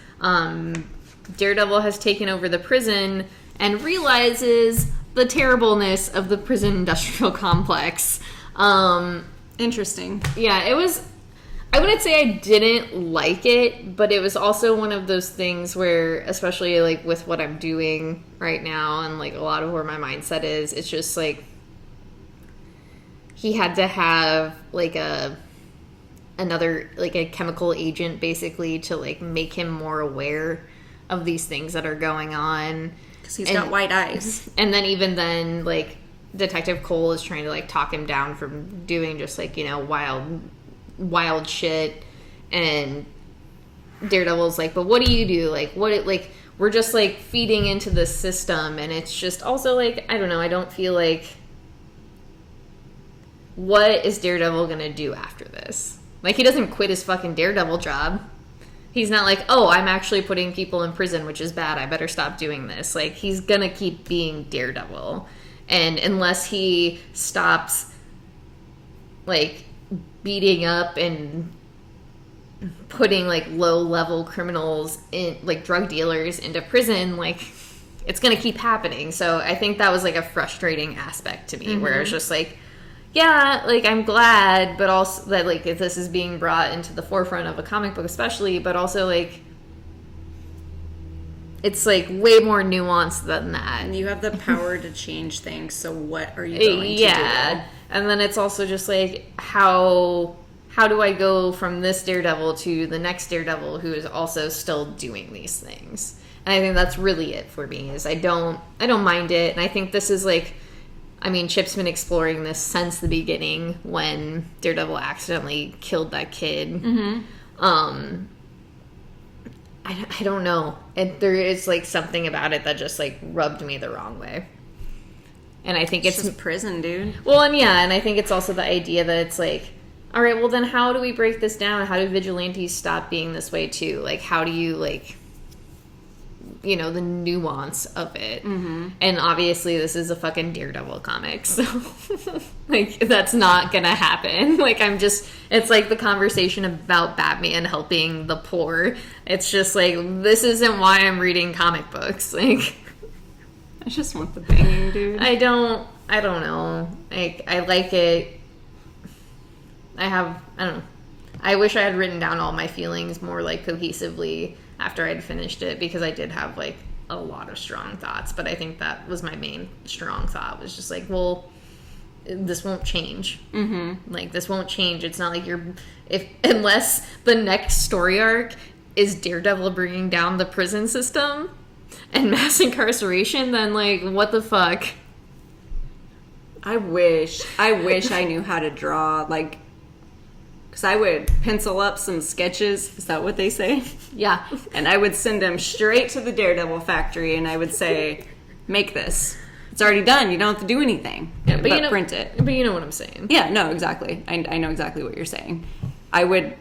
Daredevil has taken over the prison and realizes the terribleness of the prison industrial complex. Interesting. Yeah, it was... I wouldn't say I didn't like it, but it was also one of those things where, especially like with what I'm doing right now and like a lot of where my mindset is, it's just like he had to have like another like a chemical agent basically to like make him more aware of these things that are going on. Because he's got white eyes. And then even then, like Detective Cole is trying to like talk him down from doing just like, you know, wild shit, and Daredevil's like, but what do you do? Like, we're just like feeding into the system, and it's just also like, I don't know, I don't feel like, what is Daredevil gonna do after this? Like, he doesn't quit his fucking Daredevil job. He's not like, oh, I'm actually putting people in prison, which is bad, I better stop doing this. Like, he's gonna keep being Daredevil, and unless he stops, like, beating up and putting like low level criminals in, like drug dealers, into prison, like it's gonna keep happening. So I think that was like a frustrating aspect to me, where it's just like, yeah, like I'm glad, but also that like if this is being brought into the forefront of a comic book especially, but also like it's like way more nuanced than that. You have the power to change things, so what are you going to do? And then it's also just like, how do I go from this Daredevil to the next Daredevil who is also still doing these things? And I think that's really it for me, is I don't mind it. And I think this is like, I mean, Chip's been exploring this since the beginning when Daredevil accidentally killed that kid. I don't know. There is like something about it that just like rubbed me the wrong way. And I think it's just prison, dude. Well, and yeah, and I think it's also the idea that it's like, all right, well then how do we break this down? How do vigilantes stop being this way too? Like, how do you like, you know, the nuance of it? And obviously this is a fucking Daredevil comic, so like that's not gonna happen. Like it's like the conversation about Batman helping the poor. It's just like, this isn't why I'm reading comic books. Like, I just want the banging, dude. I don't know. Like, I like it. I don't know. I wish I had written down all my feelings more, like, cohesively after I'd finished it, because I did have, like, a lot of strong thoughts. But I think that was my main strong thought, was just like, well, this won't change. Like, this won't change. It's not like unless the next story arc is Daredevil bringing down the prison system and mass incarceration, then like, what the fuck? I wish I knew how to draw, like, because I would pencil up some sketches. Is that what they say? Yeah. And I would send them straight to the Daredevil factory, and I would say, make this. It's already done. You don't have to do anything. Yeah, but print it. But you know what I'm saying. Yeah, no, exactly. I know exactly what you're saying. I would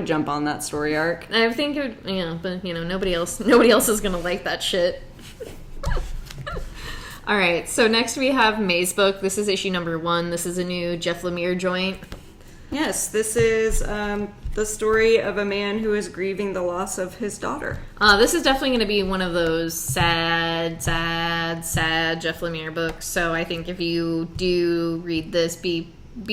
jump on that story arc. I think it would, yeah, but nobody else is gonna like that shit. All right, so next we have May's book. This is issue number 1. This is a new Jeff Lemire joint. Yes, this is the story of a man who is grieving the loss of his daughter. This is definitely going to be one of those sad Jeff Lemire books. So I think if you do read this, be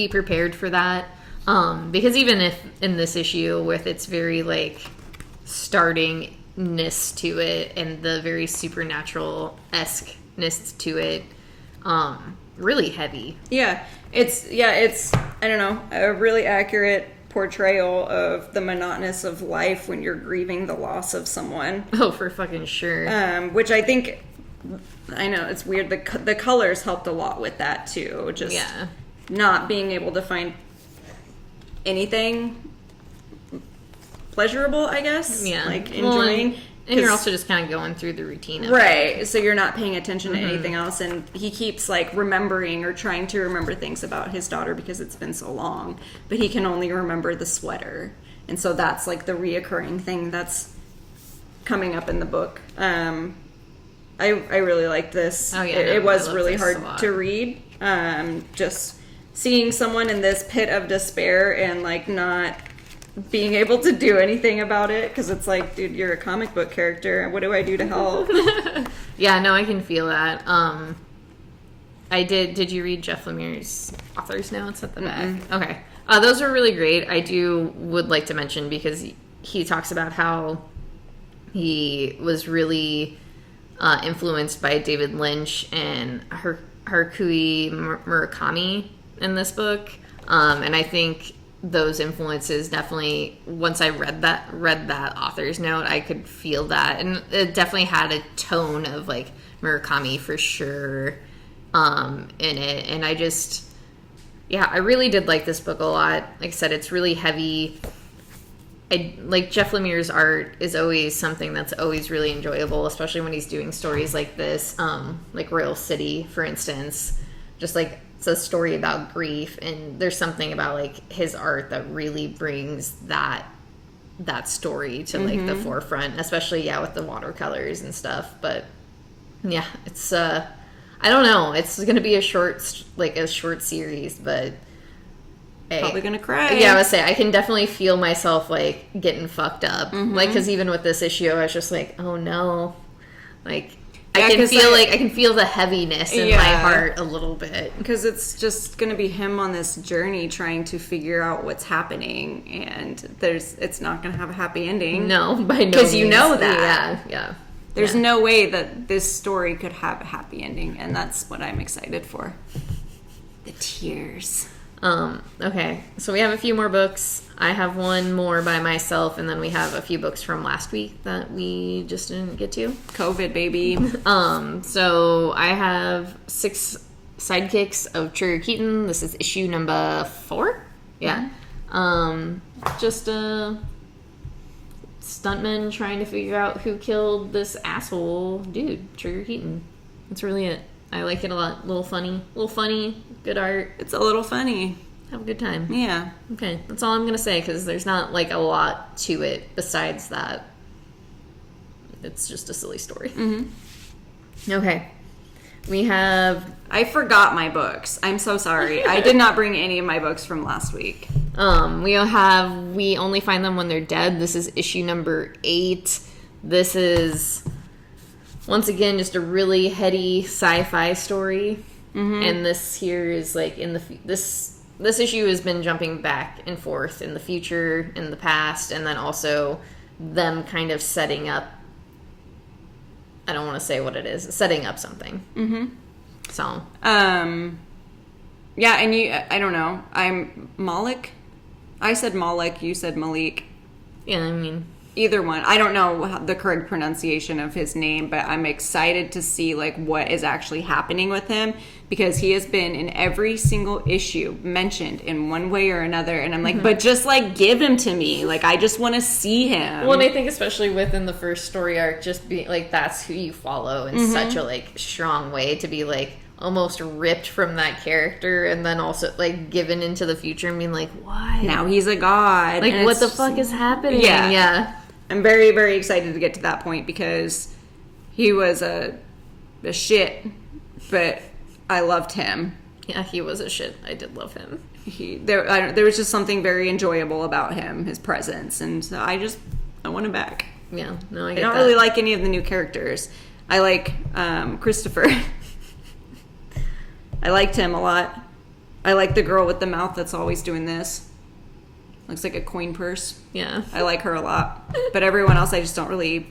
prepared for that. Because even if in this issue with its very like startingness to it and the very supernatural-esque-ness to it, really heavy. Yeah, it's I don't know, a really accurate portrayal of the monotonous of life when you're grieving the loss of someone. Oh, for fucking sure. Which I think, I know it's weird. The colors helped a lot with that too. Just not being able to find anything pleasurable, I guess. Yeah, like enjoying. And you're also just kind of going through the routine of right, it. So you're not paying attention to anything else, and he keeps like remembering or trying to remember things about his daughter because it's been so long, but he can only remember the sweater, and so that's like the reoccurring thing that's coming up in the book. I really liked this. Oh yeah, it was really hard to read. Just seeing someone in this pit of despair and like not being able to do anything about it, because it's like, dude, you're a comic book character. What do I do to help? Yeah, no, I can feel that. Did you read Jeff Lemire's author's notes at the back? Okay. Those were really great. I would like to mention, because he talks about how he was really influenced by David Lynch and Haruki Murakami in this book. And I think those influences definitely, once I read that author's note, I could feel that, and it definitely had a tone of like Murakami for sure in it. And I really did like this book a lot. Like I said, it's really heavy. I like Jeff Lemire's art is always something that's always really enjoyable, especially when he's doing stories like this, like Royal City, for instance. Just like, it's a story about grief, and there's something about like his art that really brings that story to like the forefront, especially with the watercolors and stuff. But yeah, it's I don't know, it's gonna be a short series, but probably gonna cry. Yeah, I would say I can definitely feel myself like getting fucked up, like, because even with this issue I was just like, oh no, like I can feel the heaviness in my heart a little bit, because it's just going to be him on this journey trying to figure out what's happening, and it's not going to have a happy ending. No, by no means. Because you know that. Yeah. There's no way that this story could have a happy ending, and that's what I'm excited for. The tears. Okay, so we have a few more books. I have one more by myself, and then we have a few books from last week that we just didn't get to. COVID, baby. So I have 6 sidekicks of Trigger Keaton. This is issue number 4. Yeah. Just a stuntman trying to figure out who killed this asshole dude, Trigger Keaton. That's really it. I like it a lot. Little funny, good art. It's a little funny. Have a good time. Yeah. Okay, that's all I'm going to say, because there's not like a lot to it besides that. It's just a silly story. Okay. We have... I forgot my books. I'm so sorry. I did not bring any of my books from last week. We Only Find Them When They're Dead. This is issue number 8. This is... once again, just a really heady sci-fi story, and this here is like this issue has been jumping back and forth in the future, in the past, and then also them kind of setting up. I don't want to say what it is. Setting up something. So. Yeah, and I don't know. I'm Malik. I said Malik. You said Malik. Yeah, I mean. Either one. I don't know the correct pronunciation of his name, but I'm excited to see like what is actually happening with him, because he has been in every single issue mentioned in one way or another, and I'm like, but just like give him to me. Like I just want to see him. Well, and I think especially within the first story arc, just being like that's who you follow in such a like strong way, to be like almost ripped from that character and then also like given into the future and being like, why? Now he's a god. Like what the fuck is happening? Yeah. I'm very, very excited to get to that point, because he was a shit, but I loved him. Yeah, he was a shit. I did love him. There was just something very enjoyable about him, his presence, and so I want him back. Yeah, no, I don't really like any of the new characters. I like Christopher. I liked him a lot. I like the girl with the mouth that's always doing this. Looks like a coin purse. Yeah. I like her a lot. But everyone else I just don't really...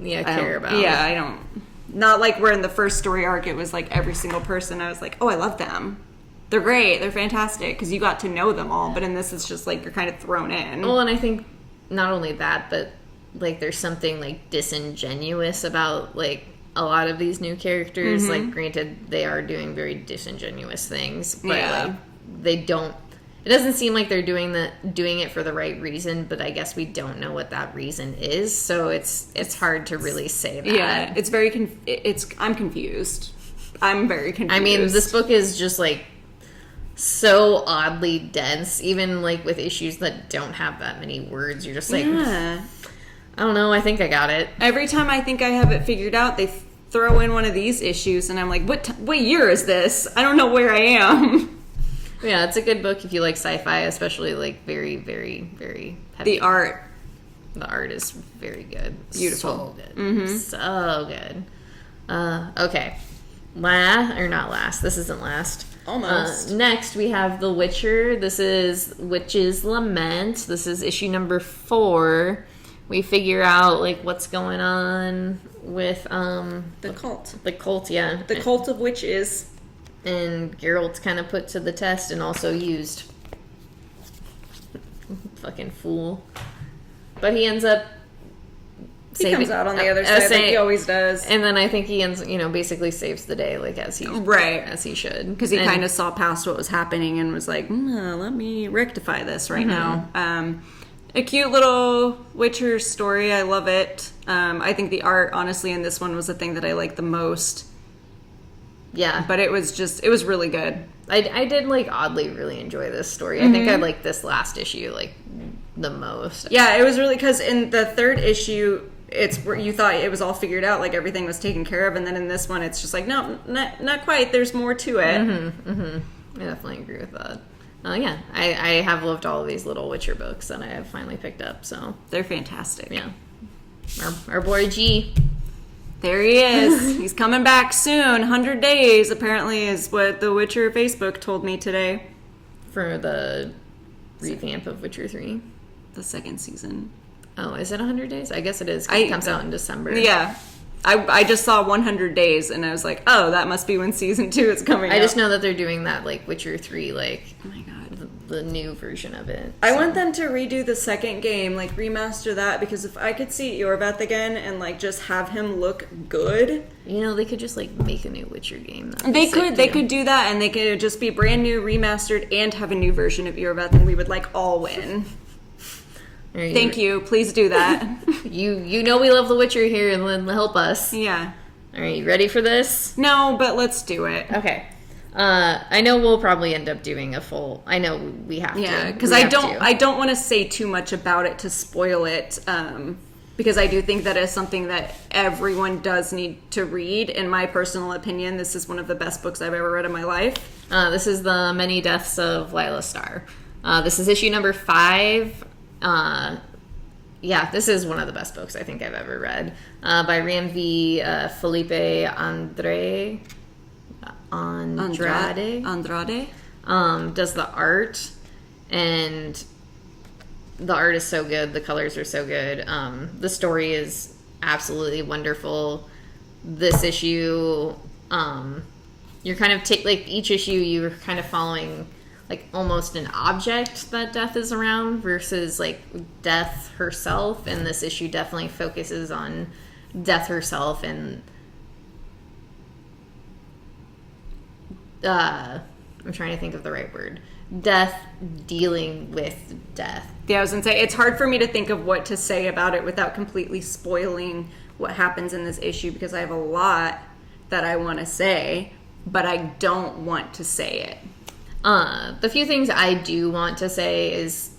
care about. Yeah, I don't... Not like where in the first story arc it was like every single person I was like, oh, I love them. They're great. They're fantastic. Because you got to know them all. But in this, it's just like you're kind of thrown in. Well, and I think not only that, but like there's something like disingenuous about like a lot of these new characters. Like granted, they are doing very disingenuous things. But like they don't... It doesn't seem like they're doing it for the right reason, but I guess we don't know what that reason is, so it's hard to really say that. Yeah, it's very I'm confused. I'm very confused. I mean, this book is just like so oddly dense, even like with issues that don't have that many words. You're just like, I don't know, I think I got it. Every time I think I have it figured out, they throw in one of these issues, and I'm like, what year is this? I don't know where I am. Yeah, it's a good book if you like sci-fi, especially like very, very, very heavy. The art is very good. Beautiful. So good. So good. Okay. Not last. This isn't last. Almost. Next, we have The Witcher. This is Witch's Lament. This is issue number 4. We figure out like what's going on with the cult. The cult, yeah. The cult of witches. And Geralt's kind of put to the test and also used. Fucking fool. But he ends up he comes out on the other side like he always does. And then I think he ends, basically saves the day like as he should. Because he kind of saw past what was happening and was like, let me rectify this right now. A cute little Witcher story. I love it. I think the art, honestly, in this one was the thing that I liked the most. Yeah. But it was really good. I did, like, oddly really enjoy this story. I think I liked this last issue, like, the most. Yeah, it was really, because in the third issue, it's where you thought it was all figured out, like, everything was taken care of, and then in this one, it's just like, no, not quite, there's more to it. I definitely agree with that. Yeah, I have loved all of these little Witcher books that I have finally picked up, so. They're fantastic. Yeah. Our boy G. There he is. He's coming back soon. 100 days, apparently, is what the Witcher Facebook told me today. For the revamp of Witcher 3. The second season. Oh, is it 100 days? I guess it is. It comes out in December. Yeah. I just saw 100 days, and I was like, oh, that must be when season 2 is coming out. I just know that they're doing that, like, Witcher 3, like... Oh my god. The new version of it. I want them to redo the second game, like, remaster that, because if I could see Yorvath again and, like, just have him look good... they could just, like, make a new Witcher game. They could do that, and they could just be brand new, remastered, and have a new version of Yorvath, and we would, like, all win. Thank you. Please do that. You know we love The Witcher here, and then help us. Yeah. All right, you ready for this? No, but let's do it. Okay. I know we'll probably end up doing a full... I know we have to. Yeah, because I don't want to say too much about it to spoil it, because I do think that is something that everyone does need to read. In my personal opinion, this is one of the best books I've ever read in my life. This is The Many Deaths of Lila Starr. This is issue number 5. This is one of the best books I think I've ever read. By Ram V. Felipe Andrade. Does the art, and the art is so good. The colors are so good. The story is absolutely wonderful. This issue, you're kind of each issue you're kind of following like almost an object that death is around versus like death herself. And this issue definitely focuses on death herself and I'm trying to think of the right word. Death dealing with death. Yeah, I was gonna say, it's hard for me to think of what to say about it without completely spoiling what happens in this issue, because I have a lot that I want to say, but I don't want to say it. The few things I do want to say is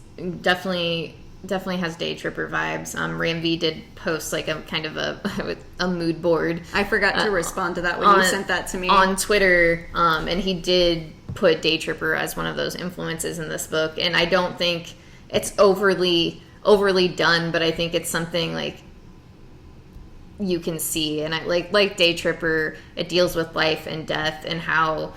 definitely has Day Tripper vibes. Ram V did post like a kind of a mood board. I forgot to respond to that when you sent that to me on Twitter, and he did put Day Tripper as one of those influences in this book. And I don't think it's overly done, but I think it's something like you can see. And I like Day Tripper. It deals with life and death and how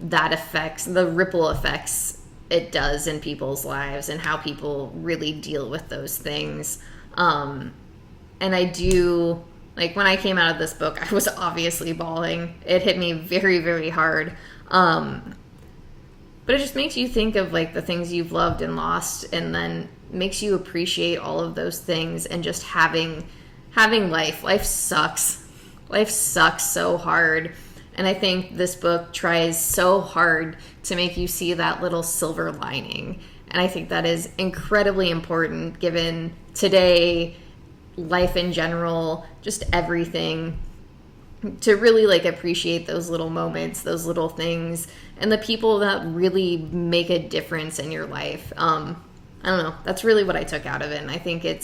that affects the ripple effects it does in people's lives and how people really deal with those things. And I do, like, when I came out of this book, I was obviously bawling. It hit me very, very hard. But it just makes you think of, like, the things you've loved and lost, and then makes you appreciate all of those things and just having life. Life sucks. Life sucks so hard. And I think this book tries so hard to make you see that little silver lining. And I think that is incredibly important given today, life in general, just everything, to really like appreciate those little moments, those little things, and the people that really make a difference in your life. I don't know. That's really what I took out of it. And I think I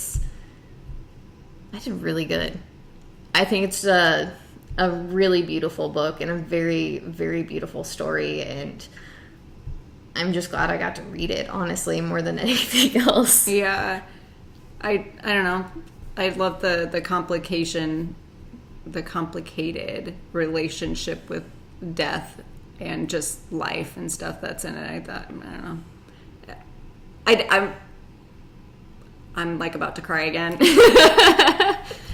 did really good. I think it's a really beautiful book and a very, very beautiful story. And I'm just glad I got to read it, honestly, more than anything else. Yeah. I don't know. I love the complicated relationship with death and just life and stuff that's in it. I thought, I don't know. I'm like about to cry again.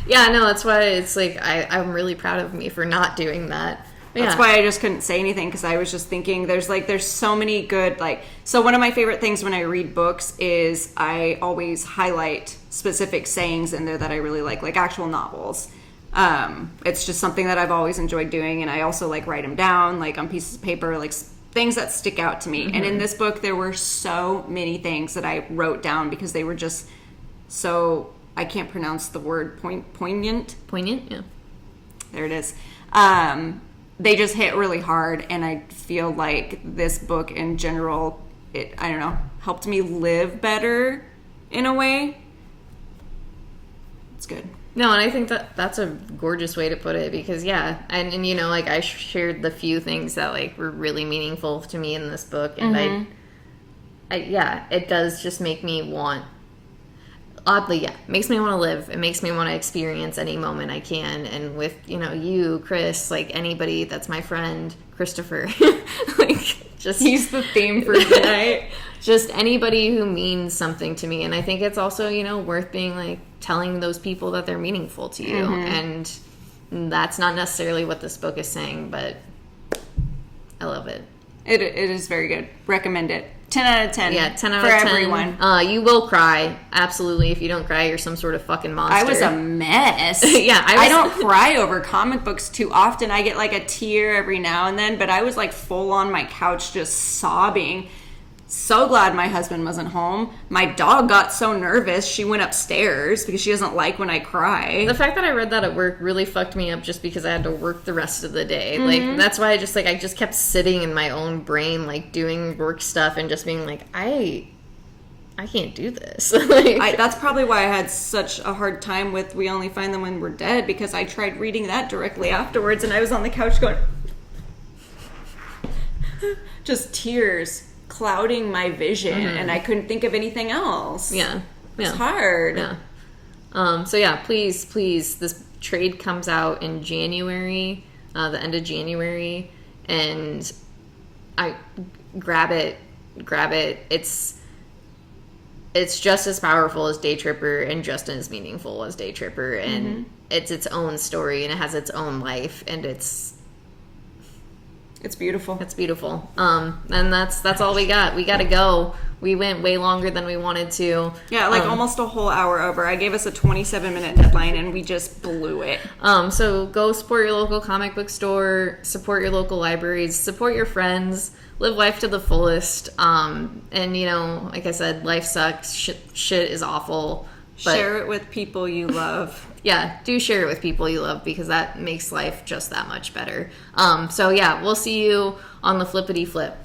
Yeah, no, that's why it's like I'm really proud of me for not doing that. Yeah. That's why I just couldn't say anything, because I was just thinking there's so many good, so one of my favorite things when I read books is I always highlight specific sayings in there that I really like actual novels. It's just something that I've always enjoyed doing, and I also write them down like on pieces of paper, things that stick out to me. Mm-hmm. And in this book there were so many things that I wrote down because they were just so, I can't pronounce the word, poignant. Poignant, yeah. There it is. They just hit really hard, and I feel like this book in general, I don't know, helped me live better in a way. It's good. No, and I think that's a gorgeous way to put it, because yeah, and I shared the few things that were really meaningful to me in this book, and it does just make me want. Oddly, yeah, makes me want to live. It makes me want to experience any moment I can. And with, you, Chris, anybody that's my friend, Christopher, he's the theme for tonight. Just anybody who means something to me. And I think it's also, worth being telling those people that they're meaningful to you. Mm-hmm. And that's not necessarily what this book is saying, but I love it. It is very good. Recommend it. 10 out of 10. Yeah, 10 out of 10. For everyone. You will cry. Absolutely. If you don't cry, you're some sort of fucking monster. I was a mess. Yeah. I don't cry over comic books too often. I get a tear every now and then, but I was full on my couch just sobbing. So glad my husband wasn't home. My dog got so nervous, she went upstairs because she doesn't like when I cry. The fact that I read that at work really fucked me up just because I had to work the rest of the day. Mm-hmm. That's why I just kept sitting in my own brain, doing work stuff and just being I can't do this. That's probably why I had such a hard time with We Only Find Them When We're Dead, because I tried reading that directly afterwards and I was on the couch going... just tears clouding my vision, and I couldn't think of anything else. Yeah. It's hard. Yeah. So yeah, please, this trade comes out in January, the end of January, and I grab it. It's just as powerful as Day Tripper and just as meaningful as Day Tripper, and it's its own story and it has its own life, and it's It's beautiful. It's beautiful. And that's all we got. We got to go. We went way longer than we wanted to. Yeah, like almost a whole hour over. I gave us a 27-minute deadline, and we just blew it. So go support your local comic book store, support your local libraries, support your friends, live life to the fullest. And, like I said, life sucks. Shit is awful. But share it with people you love. Yeah, do share it with people you love because that makes life just that much better. We'll see you on the flippity flip.